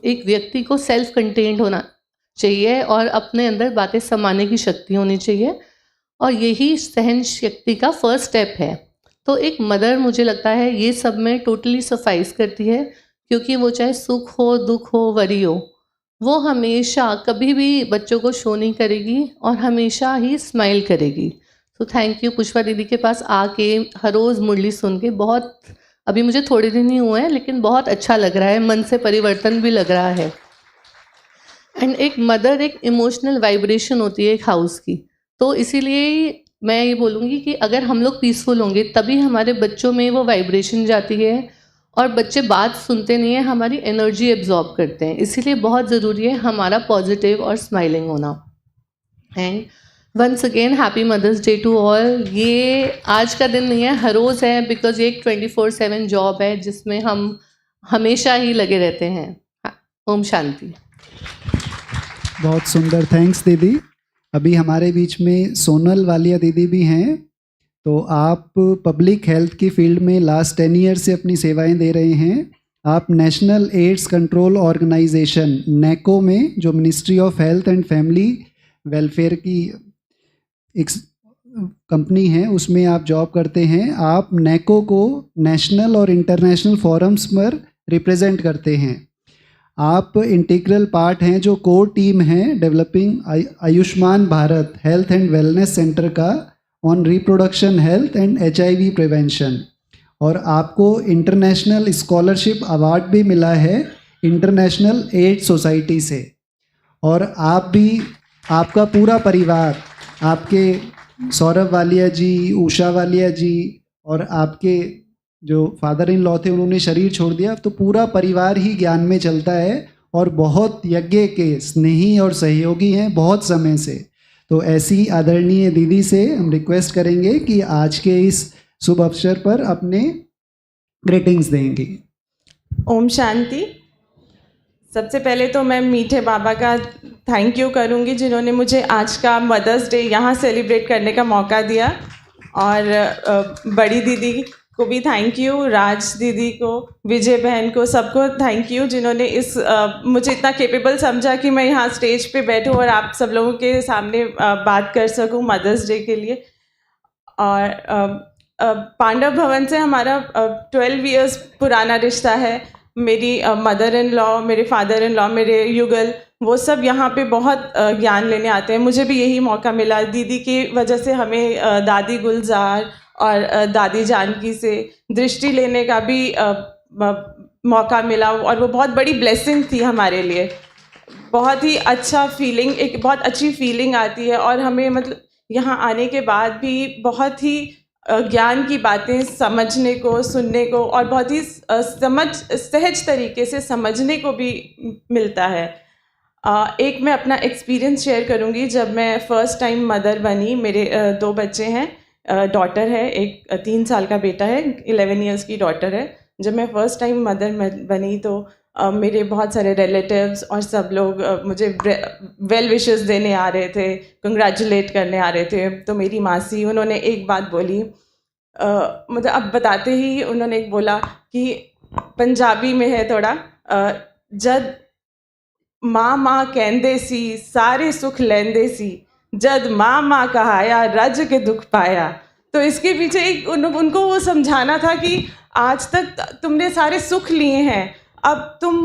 एक व्यक्ति को सेल्फ कंटेन्ड होना चाहिए और अपने अंदर बातें समाने की शक्ति होनी चाहिए, और यही सहन शक्ति का फर्स्ट स्टेप है। तो एक मदर मुझे लगता है ये सब में टोटली सफाइस करती है, क्योंकि वो चाहे सुख हो, दुख हो, वरी हो, वो हमेशा कभी भी बच्चों को शो नहीं करेगी और हमेशा ही स्माइल करेगी। तो थैंक यू पुष्पा दीदी के पास आके हर रोज़ मुरली सुन के बहुत, अभी मुझे थोड़े दिन ही हुए हैं लेकिन बहुत अच्छा लग रहा है, मन से परिवर्तन भी लग रहा है। एंड एक मदर एक इमोशनल वाइब्रेशन होती है एक हाउस की, तो इसीलिए मैं ये बोलूँगी कि अगर हम लोग पीसफुल होंगे तभी हमारे बच्चों में वो वाइब्रेशन जाती है, और बच्चे बात सुनते नहीं हैं, हमारी एनर्जी एब्जॉर्ब करते हैं। इसीलिए बहुत ज़रूरी है हमारा पॉजिटिव और स्माइलिंग होना। And once again happy Mother's Day to all. ये आज का दिन नहीं है, हर रोज़ है, बिकॉज ये एक 24/7 जॉब है जिसमें हम हमेशा ही लगे रहते हैं। ओम शांति। बहुत सुंदर, थैंक्स दीदी। अभी हमारे बीच में सोनल वालिया दीदी भी हैं। तो आप पब्लिक हेल्थ की फील्ड में लास्ट 10 ईयर से अपनी सेवाएं दे रहे हैं। आप नेशनल एड्स कंट्रोल ऑर्गेनाइजेशन नेको में, जो ministry of health and family welfare की एक कंपनी है, उसमें आप जॉब करते हैं। आप नेको को नेशनल और इंटरनेशनल फोरम्स पर रिप्रेजेंट करते हैं। आप इंटीग्रल पार्ट हैं, जो कोर टीम है developing Ayushman Bharat health and wellness centre का on reproduction health and HIV prevention, और आपको इंटरनेशनल स्कॉलरशिप अवार्ड भी मिला है इंटरनेशनल एड सोसाइटी से। और आप भी, आपका पूरा परिवार, आपके सौरभ वालिया जी, उषा वालिया जी और आपके जो फादर इन लॉ थे उन्होंने शरीर छोड़ दिया, तो पूरा परिवार ही ज्ञान में चलता है और बहुत यज्ञ के स्नेही और सहयोगी हैं बहुत समय से। तो ऐसी आदरणीय दीदी से हम रिक्वेस्ट करेंगे कि आज के इस शुभ अवसर पर अपने ग्रीटिंग्स देंगी। ओम शांति। सबसे पहले तो मैं मीठे बाबा का थैंक यू करूंगी जिन्होंने मुझे आज का मदर्स डे यहाँ सेलिब्रेट करने का मौका दिया, और बड़ी दीदी को भी थैंक यू, राज दीदी को, विजय बहन को, सबको थैंक यू जिन्होंने इस मुझे इतना कैपेबल समझा कि मैं यहाँ स्टेज पे बैठूँ और आप सब लोगों के सामने बात कर सकूँ मदर्स डे के लिए। और पांडव भवन से हमारा 12 इयर्स पुराना रिश्ता है। मेरी मदर इन लॉ, मेरे फादर इन लॉ, मेरे युगल, वो सब यहाँ पे बहुत ज्ञान लेने आते हैं। मुझे भी यही मौका मिला, दीदी की वजह से हमें दादी गुलजार और दादी जानकी से दृष्टि लेने का भी मौका मिला, और वो बहुत बड़ी ब्लेसिंग थी हमारे लिए। बहुत ही अच्छा फीलिंग, एक बहुत अच्छी फीलिंग आती है, और हमें मतलब यहाँ आने के बाद भी बहुत ही ज्ञान की बातें समझने को, सुनने को, और बहुत ही सहज तरीके से समझने को भी मिलता है। एक मैं अपना एक्सपीरियंस शेयर करूँगी। जब मैं फ़र्स्ट टाइम मदर बनी, मेरे 2 बच्चे हैं, डॉटर है, एक 3 साल का बेटा है, 11 इयर्स की डॉटर है। जब मैं फ़र्स्ट टाइम मदर बनी तो मेरे बहुत सारे रिलेटिव्स और सब लोग मुझे वेल विशेस देने आ रहे थे, कंग्रेचुलेट करने आ रहे थे। तो मेरी मासी, उन्होंने एक बात बोली, मतलब अब बताते ही उन्होंने एक बोला कि पंजाबी में है थोड़ा, जद माँ माँ कहंदे सी सारे सुख लेंदे सी, जद माँ माँ कहाया रज के दुख पाया। तो इसके पीछे एक उनको वो समझाना था कि आज तक तुमने सारे सुख लिए हैं, अब तुम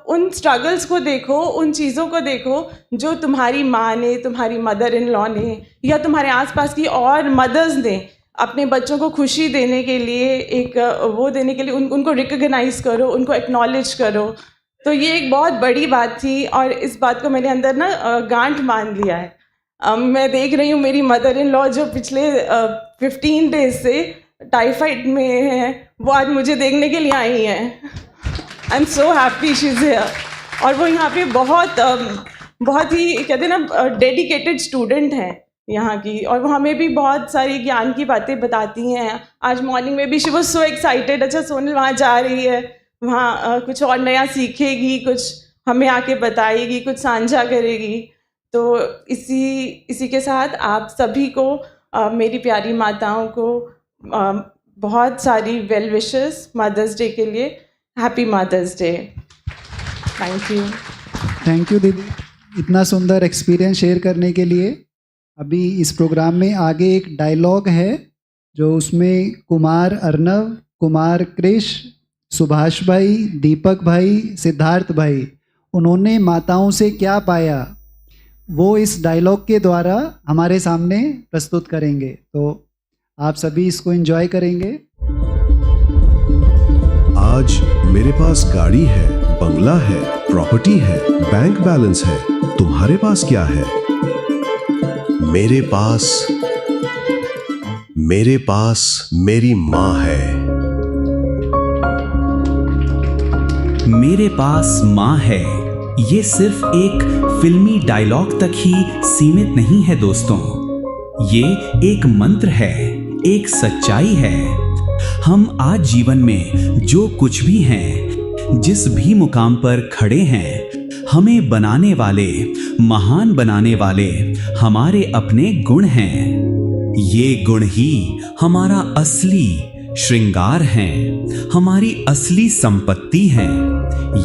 उन स्ट्रगल्स को देखो, उन चीज़ों को देखो जो तुम्हारी माँ ने, तुम्हारी मदर इन लॉ ने या तुम्हारे आसपास की और मदर्स ने अपने बच्चों को खुशी देने के लिए, एक वो देने के लिए उनको रिकग्नाइज़ करो, उनको एक्नॉलेज करो। तो ये एक बहुत बड़ी बात थी और इस बात को मेरे अंदर ना गांठ मान लिया है। मैं देख रही हूँ मेरी मदर इन लॉ जो पिछले 15 डेज से टाइफाइड में है, वो आज मुझे देखने के लिए आई हैं। I am so happy she is here. और वो यहाँ पे बहुत ही कहते हैं ना डेडिकेटेड स्टूडेंट हैं यहाँ की, और वो हमें भी बहुत सारी ज्ञान की बातें बताती हैं। आज मॉर्निंग में भी शी वाज सो एक्साइटेड, अच्छा सोनल वहाँ जा रही है, वहाँ कुछ और नया सीखेगी, कुछ हमें आके बताएगी, कुछ साझा करेगी। तो इसी के साथ आप सभी को मेरी प्यारी माताओं को बहुत सारी वेल विशेस मदर्स डे के लिए। Happy Mother's Day. Thank you दीदी, इतना सुंदर एक्सपीरियंस शेयर करने के लिए। अभी इस प्रोग्राम में आगे एक डायलॉग है जो उसमें कुमार अर्नव, कुमार कृष, सुभाष भाई, दीपक भाई, सिद्धार्थ भाई, उन्होंने माताओं से क्या पाया वो इस डायलॉग के द्वारा हमारे सामने प्रस्तुत करेंगे। तो आप सभी इसको एंजॉय करेंगे। आज मेरे पास गाड़ी है, बंगला है, प्रॉपर्टी है, बैंक बैलेंस है। तुम्हारे पास क्या है? मेरे पास मेरी माँ है। मेरे पास माँ है, ये सिर्फ एक फिल्मी डायलॉग तक ही सीमित नहीं है दोस्तों। ये एक मंत्र है, एक सच्चाई है। हम आज जीवन में जो कुछ भी हैं, जिस भी मुकाम पर खड़े हैं, हमें बनाने वाले, महान बनाने वाले हमारे अपने गुण हैं। ये गुण ही हमारा असली श्रृंगार हैं, हमारी असली संपत्ति हैं।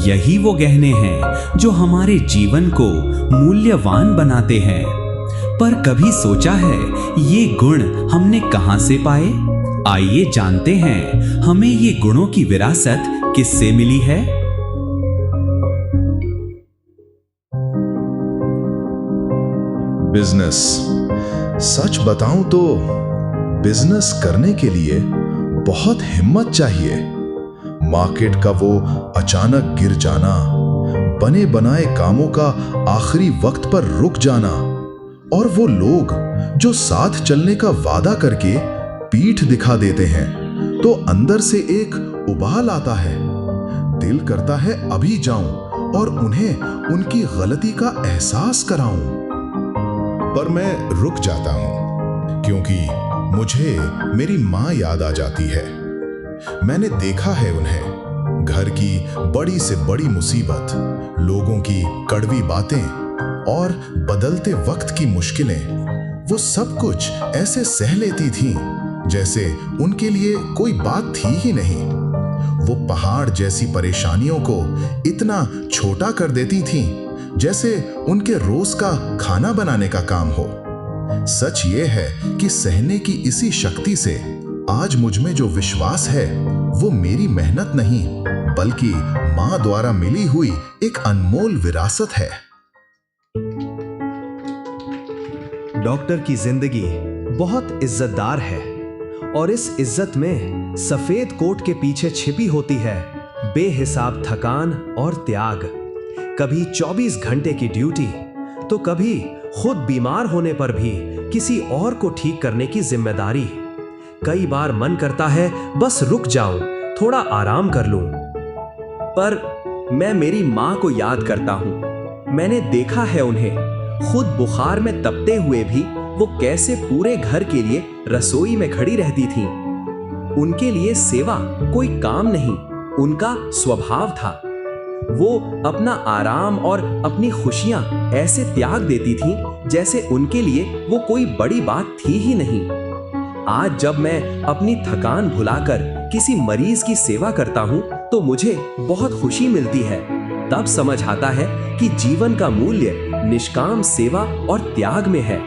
यही वो गहने हैं जो हमारे जीवन को मूल्यवान बनाते हैं। पर कभी सोचा है ये गुण हमने कहां से पाए? आइए जानते हैं हमें ये गुणों की विरासत किससे मिली है। बिजनेस, सच बताऊं तो बिजनेस करने के लिए बहुत हिम्मत चाहिए। मार्केट का वो अचानक गिर जाना, बने बनाए कामों का आखिरी वक्त पर रुक जाना, और वो लोग जो साथ चलने का वादा करके पीठ दिखा देते हैं, तो अंदर से एक उबाल आता है। दिल करता है अभी जाऊं और उन्हें उनकी गलती का एहसास कराऊं। पर मैं रुक जाता हूं क्योंकि मुझे मेरी माँ याद आ जाती है। मैंने देखा है उन्हें, घर की बड़ी से बड़ी मुसीबत, लोगों की कड़वी बातें और बदलते वक्त की मुश्किलें, वो सब कुछ ऐसे सह लेती थीं जैसे उनके लिए कोई बात थी ही नहीं। वो पहाड़ जैसी परेशानियों को इतना छोटा कर देती थीं जैसे उनके रोज का खाना बनाने का काम हो। सच ये है कि सहने की इसी शक्ति से आज मुझ में जो विश्वास है वो मेरी मेहनत नहीं बल्कि माँ द्वारा मिली हुई एक अनमोल विरासत है। डॉक्टर की जिंदगी बहुत इज्जतदार है और इस इज्जत में सफेद कोट के पीछे छिपी होती है बेहिसाब थकान और त्याग। कभी 24 घंटे की ड्यूटी तो कभी खुद बीमार होने पर भी किसी और को ठीक करने की जिम्मेदारी। कई बार मन करता है बस रुक जाऊं, थोड़ा आराम कर लूं। पर मैं मेरी मां को याद करता हूं। मैंने देखा है उन्हें खुद बुखार में तपते हुए भी वो कैसे पूरे घर के लिए रसोई में खड़ी रहती थीं। उनके लिए सेवा कोई काम नहीं, उनका स्वभाव था। वो अपना आराम और अपनी खुशियां ऐसे त्याग देती थीं जैसे उनके लिए वो कोई बड़ी बात थी ही नहीं। आज जब मैं अपनी थकान भुलाकर किसी मरीज की सेवा करता हूं तो मुझे बहुत खुशी मिलती है। तब समझ आता है कि जीवन का मूल्य निष्काम सेवा और त्याग में है।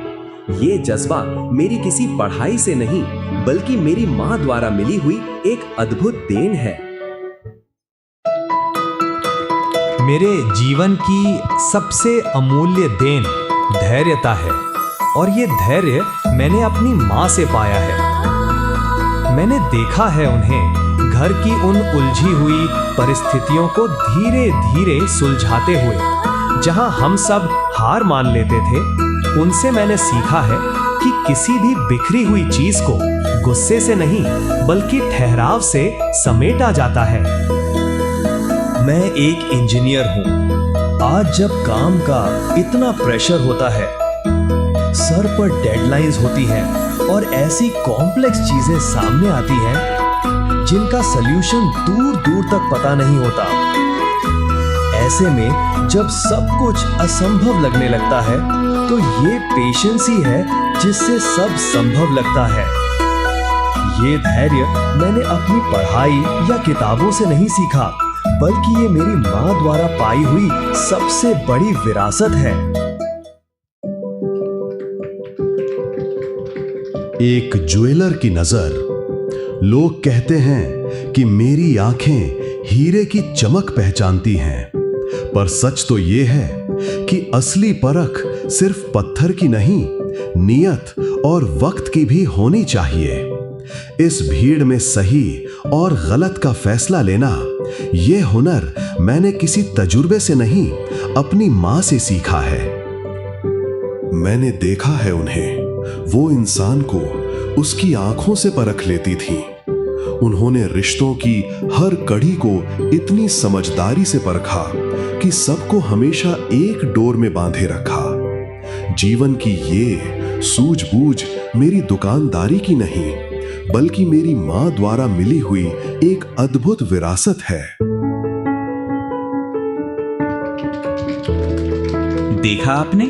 ये जज्बा मेरी किसी पढ़ाई से नहीं बल्कि मेरी माँ द्वारा मिली हुई एक अद्भुत देन है। मेरे जीवन की सबसे अमूल्य देन धैर्यता है और ये धैर्य मैंने अपनी माँ से पाया है। मैंने देखा है उन्हें घर की उन उलझी हुई परिस्थितियों को धीरे धीरे सुलझाते हुए। जहाँ हम सब हार मान लेते थे, उनसे मैंने सीखा है कि किसी भी बिखरी हुई चीज को गुस्से से नहीं बल्कि ठहराव से समेटा जाता है। मैं एक इंजीनियर हूँ। आज जब काम का इतना प्रेशर होता है, सर पर डेडलाइंस होती हैं और ऐसी कॉम्प्लेक्स चीजें सामने आती हैं जिनका सल्यूशन दूर दूर तक पता नहीं होता। ऐसे में जब सब कुछ असंभव लगने लगता है तो ये पेशेंस ही है जिससे सब संभव लगता है। ये धैर्य मैंने अपनी पढ़ाई या किताबों से नहीं सीखा, बल्कि ये मेरी माँ द्वारा पाई हुई सबसे बड़ी विरासत है। एक ज्वेलर की नजर। लोग कहते हैं कि मेरी आंखें हीरे की चमक पहचानती हैं, पर सच तो ये है कि असली परख सिर्फ पत्थर की नहीं, नियत और वक्त की भी होनी चाहिए। इस भीड़ में सही और गलत का फैसला लेना, ये हुनर मैंने किसी तजुर्बे से नहीं, अपनी माँ से सीखा है। मैंने देखा है उन्हें, वो इंसान को उसकी आंखों से परख लेती थी। उन्होंने रिश्तों की हर कड़ी को इतनी समझदारी से परखा कि सबको हमेशा एक डोर में बांधे रखा। जीवन की ये सूझबूझ मेरी दुकानदारी की नहीं, बल्कि मेरी माँ द्वारा मिली हुई एक अद्भुत विरासत है। देखा आपने,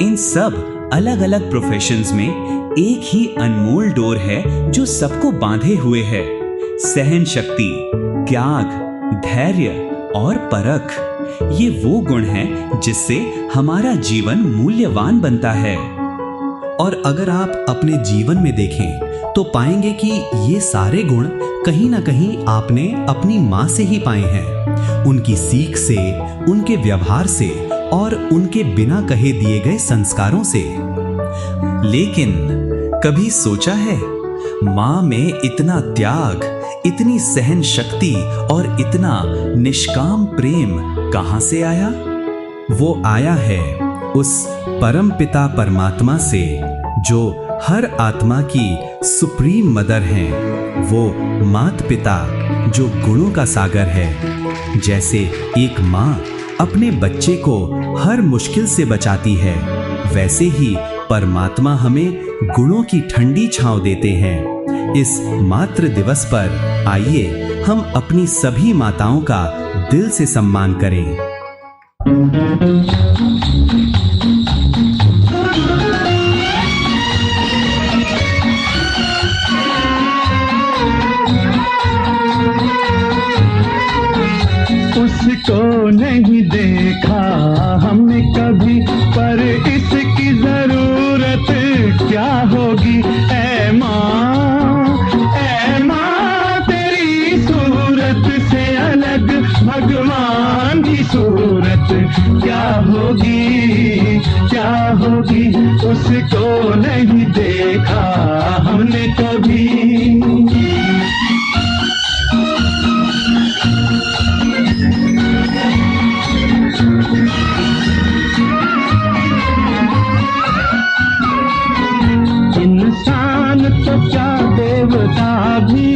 इन सब अलग अलग प्रोफेशंस में एक ही अनमोल डोर है जो सबको बांधे हुए है। सहन शक्ति, त्याग, धैर्य और परख, ये वो गुण हैं जिससे हमारा जीवन मूल्यवान बनता है। और अगर आप अपने जीवन में देखें तो पाएंगे कि ये सारे गुण कहीं ना कहीं आपने अपनी माँ से ही पाए हैं, उनकी सीख से, उनके व्यवहार से और उनके बिना कहे दिए गए संस्कारों से। लेकिन कभी सोचा है, माँ में इतना त्याग, इतनी सहन शक्ति और इतना निष्काम प्रेम कहाँ से आया? वो आया है उस परम पिता परमात्मा से जो हर आत्मा की सुप्रीम मदर हैं। वो मात पिता जो गुणों का सागर है। जैसे एक माँ अपने बच्चे को हर मुश्किल से बचाती है, वैसे ही परमात्मा हमें गुणों की ठंडी छांव देते हैं। इस मातृ दिवस पर आइए हम अपनी सभी माताओं का दिल से सम्मान करें। उसको नहीं देखा हमने कभी, पर इसकी जरूरत क्या होगी। ऐ माँ तेरी सूरत से अलग भगवान की सूरत क्या होगी, क्या होगी। उसको नहीं देखा हमने कभी। इंसान तो क्या देवता भी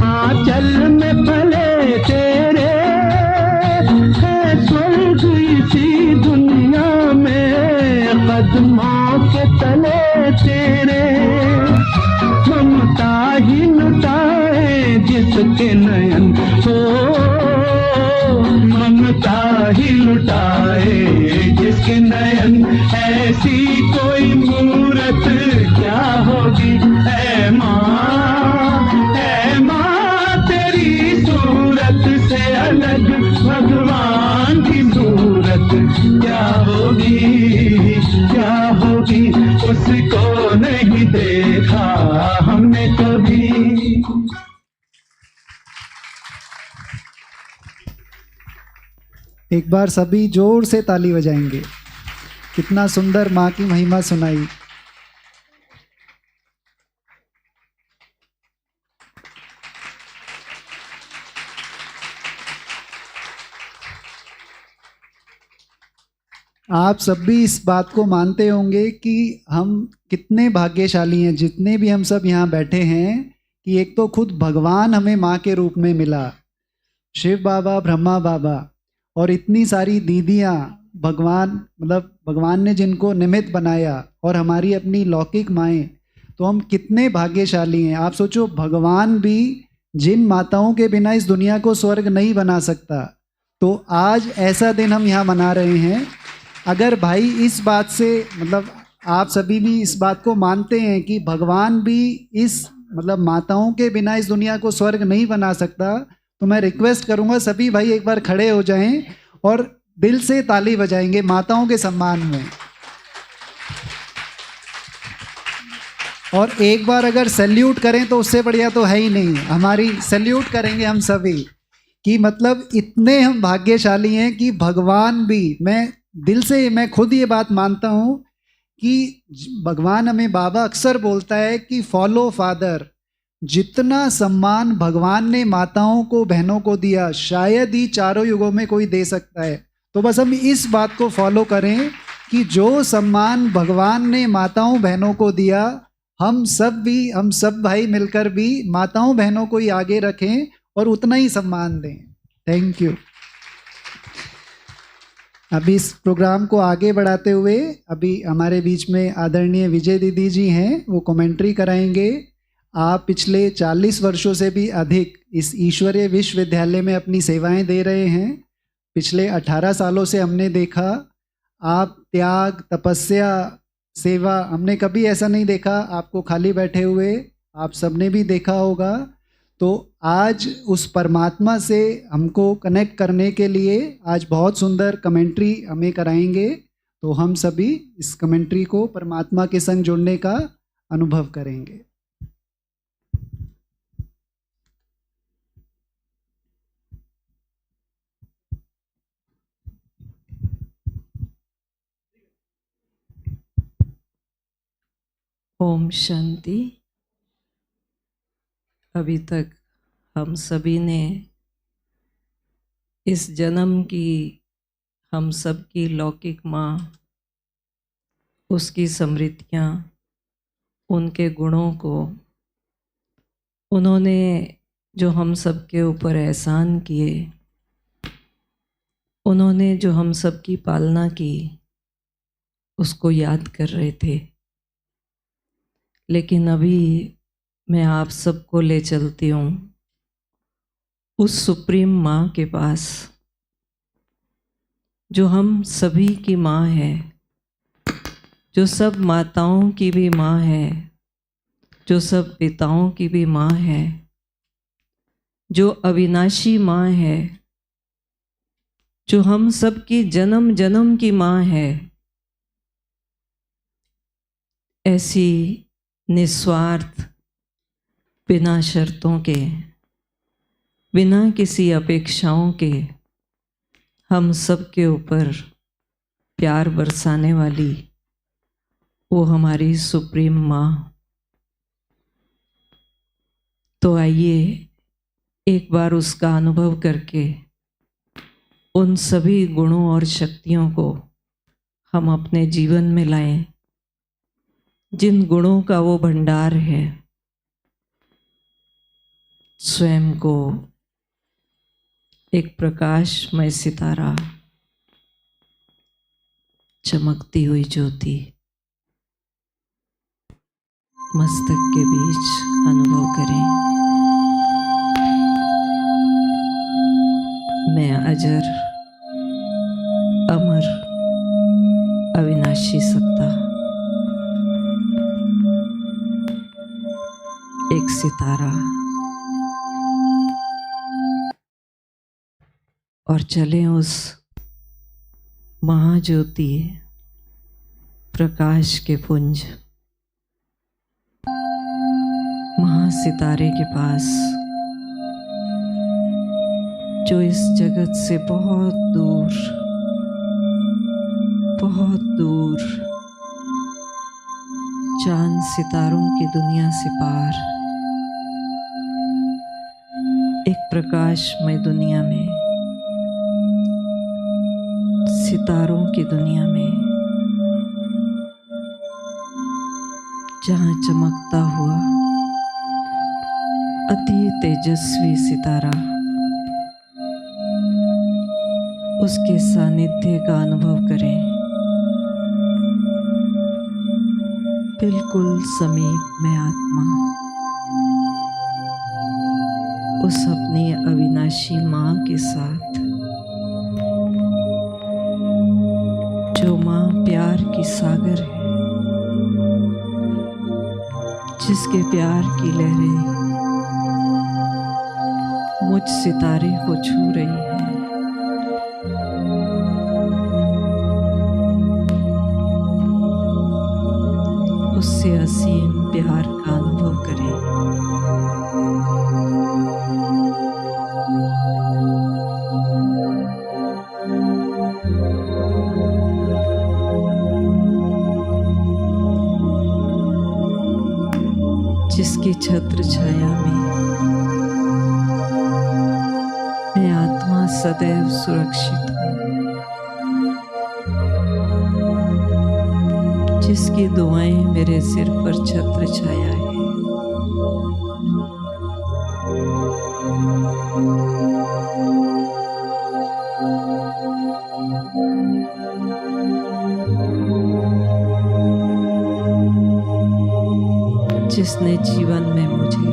आंचल में पले तेरे है। स्वर्ग इसी दुनिया में कदमों के तले तेरे। ममता ही लुटाए जिसके नयन हो, ममता ही लुटाए जिसके नयन। ऐसी कोई मूरत क्या होगी। ऐ माँ तेरी सूरत से अलग भगवान की सूरत क्या होगी, क्या होगी। उसको नहीं देखा हमने कभी। एक बार सभी जोर से ताली बजाएंगे। कितना सुंदर माँ की महिमा सुनाई। आप सब भी इस बात को मानते होंगे कि हम कितने भाग्यशाली हैं, जितने भी हम सब यहाँ बैठे हैं, कि एक तो खुद भगवान हमें माँ के रूप में मिला, शिव बाबा, ब्रह्मा बाबा, और इतनी सारी दीदियाँ, भगवान ने जिनको निमित्त बनाया, और हमारी अपनी लौकिक माएँ। तो हम कितने भाग्यशाली हैं। आप सोचो, भगवान भी जिन माताओं के बिना इस दुनिया को स्वर्ग नहीं बना सकता, तो आज ऐसा दिन हम यहाँ मना रहे हैं। अगर भाई इस बात से आप सभी भी इस बात को मानते हैं कि भगवान भी इस माताओं के बिना इस दुनिया को स्वर्ग नहीं बना सकता, तो मैं रिक्वेस्ट करूंगा सभी भाई एक बार खड़े हो जाएं और दिल से ताली बजाएंगे माताओं के सम्मान में। और एक बार अगर सैल्यूट करें तो उससे बढ़िया तो है ही नहीं। हमारी सैल्यूट करेंगे हम सभी कि इतने हम भाग्यशाली हैं कि भगवान भी, मैं खुद ये बात मानता हूँ कि भगवान हमें, बाबा अक्सर बोलता है कि फॉलो फादर। जितना सम्मान भगवान ने माताओं को, बहनों को दिया, शायद ही चारों युगों में कोई दे सकता है। तो बस हम इस बात को फॉलो करें कि जो सम्मान भगवान ने माताओं बहनों को दिया, हम सब भाई मिलकर भी माताओं बहनों को ही आगे रखें और उतना ही सम्मान दें। Thank you. अभी इस प्रोग्राम को आगे बढ़ाते हुए अभी हमारे बीच में आदरणीय विजय दीदी जी हैं, वो कमेंट्री कराएंगे। आप पिछले 40 वर्षों से भी अधिक इस ईश्वरीय विश्वविद्यालय में अपनी सेवाएं दे रहे हैं। पिछले 18 सालों से हमने देखा आप त्याग, तपस्या, सेवा, हमने कभी ऐसा नहीं देखा आपको खाली बैठे हुए। आप सबने भी देखा होगा। तो आज उस परमात्मा से हमको कनेक्ट करने के लिए आज बहुत सुंदर कमेंट्री हमें कराएंगे। तो हम सभी इस कमेंट्री को परमात्मा के संग जुड़ने का अनुभव करेंगे। ओम शांति। अभी तक हम सभी ने इस जन्म की, हम सब की लौकिक माँ, उसकी समृद्धियाँ, उनके गुणों को, उन्होंने जो हम सब के ऊपर एहसान किए, उन्होंने जो हम सब की पालना की, उसको याद कर रहे थे। लेकिन अभी मैं आप सबको ले चलती हूँ उस सुप्रीम माँ के पास, जो हम सभी की माँ है, जो सब माताओं की भी माँ है, जो सब पिताओं की भी माँ है, जो अविनाशी माँ है, जो हम सब की जन्म जन्म की माँ है। ऐसी निस्वार्थ, बिना शर्तों के, बिना किसी अपेक्षाओं के हम सब के ऊपर प्यार बरसाने वाली वो हमारी सुप्रीम माँ। तो आइए एक बार उसका अनुभव करके उन सभी गुणों और शक्तियों को हम अपने जीवन में लाएं, जिन गुणों का वो भंडार है। स्वयं को एक प्रकाशमय सितारा, चमकती हुई ज्योति मस्तक के बीच अनुभव करें। मैं अजर, अमर, अविनाशी सत्ता, एक सितारा, और चलें उस महाज्योति प्रकाश के पुंज, महासितारे के पास, जो इस जगत से बहुत दूर चांद सितारों की दुनिया से पार एक प्रकाशमय दुनिया में, सितारों की दुनिया में, जहाँ चमकता हुआ अति तेजस्वी सितारा उसके सानिध्य का अनुभव करें। बिल्कुल समीप में आत्मा उस अपनी अविनाशी माँ के साथ, जो माँ प्यार की सागर है, जिसके प्यार की लहरें मुझ सितारे को छू रही हैं। उससे असीम प्यार का अनुभव करें। जिसकी छत्र छाया में मैं आत्मा सदैव सुरक्षित हूँ, जिसकी दुआएं मेरे सिर पर छत्र छाया है। जिसने जीवन में मुझे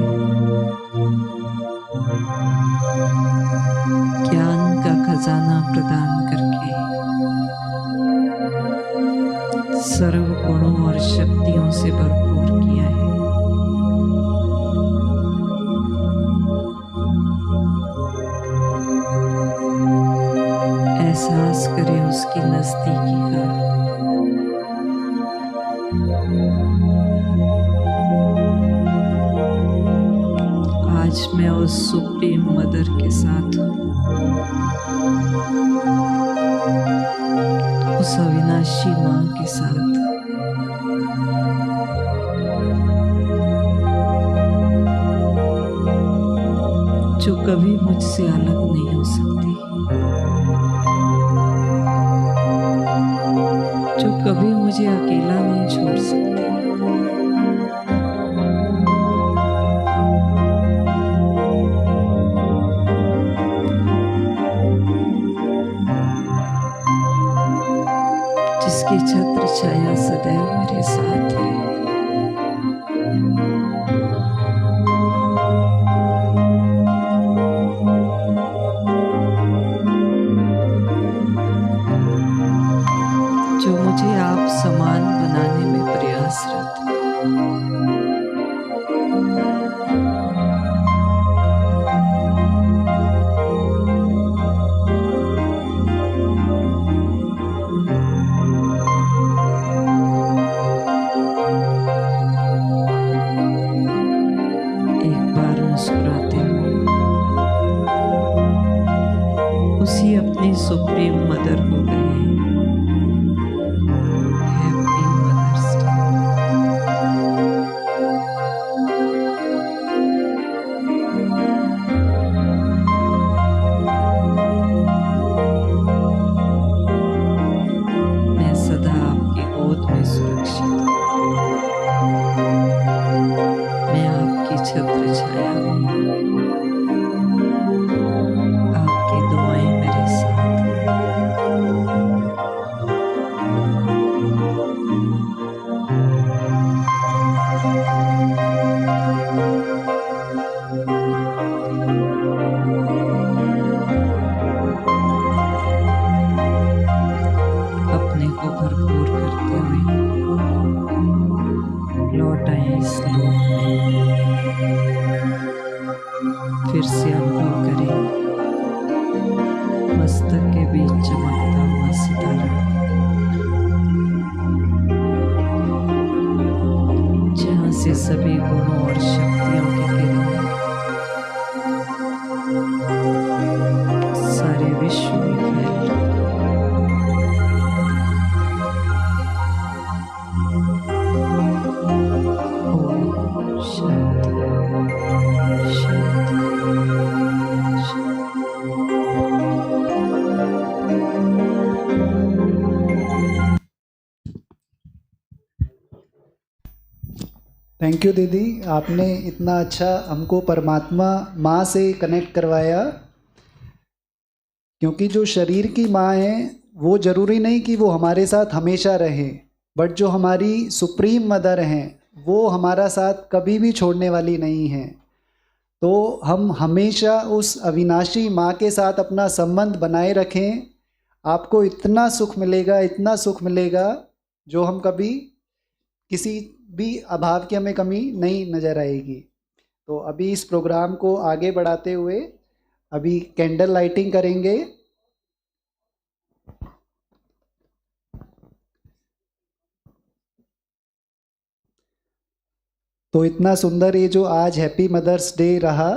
ज्ञान का खजाना प्रदान करके सर्व गुणों और शक्तियों से भरपूर किया है। एहसास करें उसकी नज़दीकी का। आज मैं उस सुप्रीम मदर के साथ हूँ, उस अविनाशी माँ के साथ, जो कभी मुझसे अलग नहीं हो सकती, जो कभी मुझे अकेला नहीं छोड़ सकती। जिसकी छत्र छाया सदैव मेरे साथ है। जो मुझे आप समान बनाने में प्रयासरत है। मुस्कुराते हुए उसी अपनी सुप्रीम मदर हो गए। Happy Mother's Day. मैं सदा आपकी गोद में सुरक्षित हूँ। मैं आपकी छत्र छाया हूँ। आपकी दुआएं मेरे साथ अपने को भरपूर करते हुए लौट आए इस लोक में। फिर से अनुभव करें मस्तक के बीच चमकता हुआ सितारा, जहाँ से सभी गुणों और शक्तियों की किरणें थैंक यू दीदी, आपने इतना अच्छा हमको परमात्मा माँ से कनेक्ट करवाया। क्योंकि जो शरीर की माँ है वो ज़रूरी नहीं कि वो हमारे साथ हमेशा रहे, बट जो हमारी सुप्रीम मदर हैं वो हमारा साथ कभी भी छोड़ने वाली नहीं हैं। तो हम हमेशा उस अविनाशी माँ के साथ अपना संबंध बनाए रखें। आपको इतना सुख मिलेगा, इतना सुख मिलेगा जो हम कभी किसी भी अभाव की हमें कमी नहीं नज़र आएगी। तो अभी इस प्रोग्राम को आगे बढ़ाते हुए अभी कैंडल लाइटिंग करेंगे। तो इतना सुंदर ये जो आज हैप्पी मदर्स डे रहा,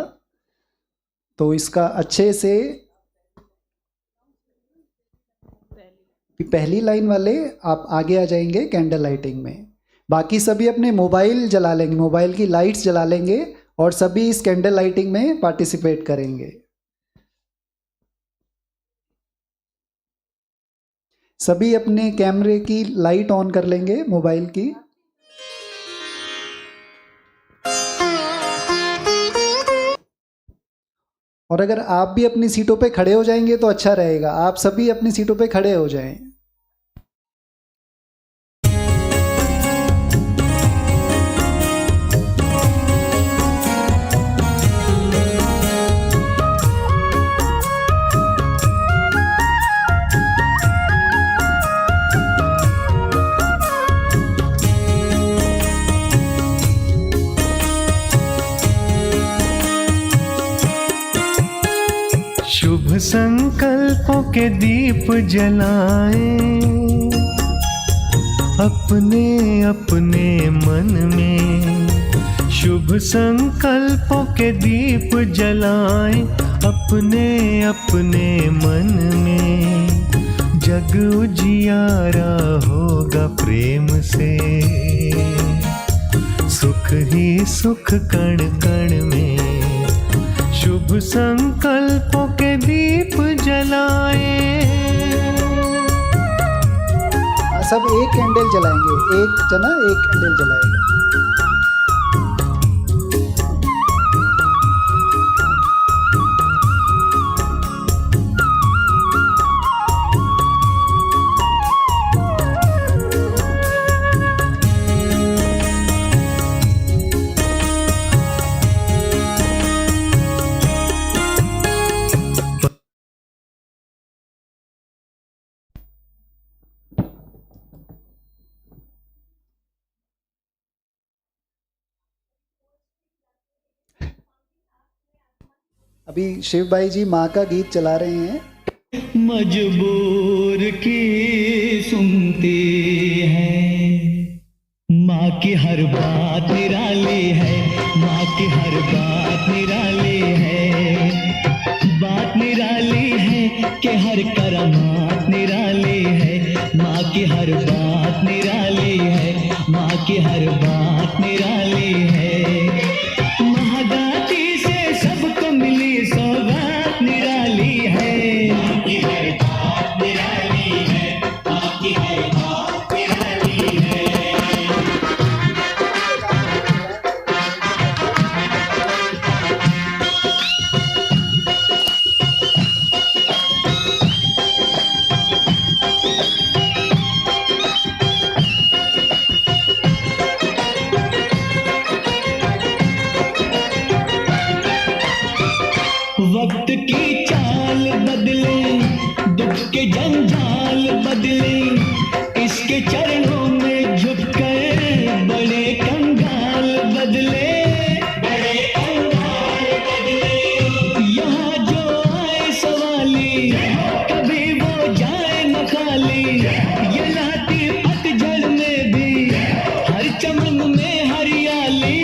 तो इसका अच्छे से पहली लाइन वाले आप आगे आ जाएंगे कैंडल लाइटिंग में। बाकी सभी अपने मोबाइल जला लेंगे, मोबाइल की लाइट्स जला लेंगे और सभी इस कैंडल लाइटिंग में पार्टिसिपेट करेंगे। सभी अपने कैमरे की लाइट ऑन कर लेंगे मोबाइल की। और अगर आप भी अपनी सीटों पे खड़े हो जाएंगे तो अच्छा रहेगा। आप सभी अपनी सीटों पे खड़े हो जाएं। शुभ संकल्पों के दीप जलाएं अपने अपने मन में। शुभ संकल्पों के दीप जलाएं अपने अपने मन में। जग उजियारा होगा प्रेम से, सुख ही सुख कण कण में। शुभ संकल्पों के दीप जलाएं। सब एक कैंडल जलाएंगे, एक जना एक कैंडल जलाएगा। अभी शिव भाई जी माँ का गीत चला रहे हैं। मजबूर की सुनती है, माँ की हर बात निराली है। माँ की हर बात निराली है। बात निराली है कि हर करामात निराली है। माँ की हर बात निराली है। माँ की हर बात निराली है। महादाती से सबको मिली सौगात निराली है। माँ की हर बात निराली है। माँ की हर बात निराली है। वक्त की चाल बदले, दुख के जंजाल बदले, इसके चरणों में झुककर बड़े कंगाल बदले। बड़े कंगाल बदले। यहाँ जो आए सवाली, कभी वो जाए न खाली। ये लाती पतझड़ में भी हर चमन में हरियाली।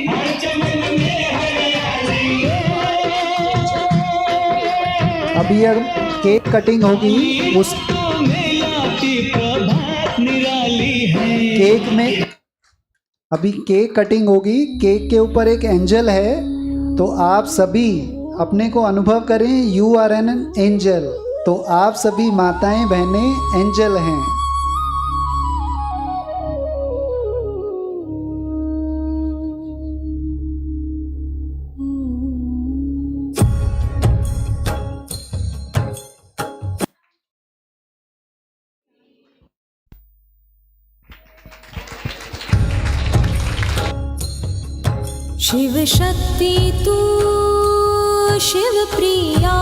हर चमन में हरियाली। अभी अब केक कटिंग होगी। उस केक में अभी केक कटिंग होगी। केक के ऊपर एक एंजल है, तो आप सभी अपने को अनुभव करें, यू आर एन एंजल। तो आप सभी माताएं बहनें एंजल हैं। शिव शक्ति तू शिव प्रिया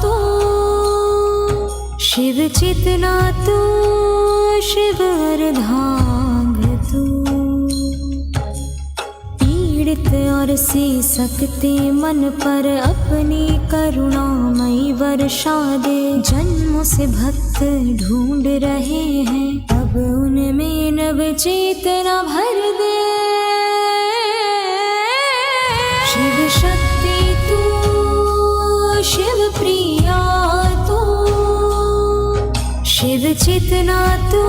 तू शिव चेतना तू शिव अर्धांग तू पीड़ित और सी सकते मन पर अपनी करुणामयी वर्षा दे। जन्मों से भक्त ढूंढ रहे हैं अब उनमें नव चेतना भर दे। शिव शक्ति तू शिव प्रिया तू शिव चेतना तू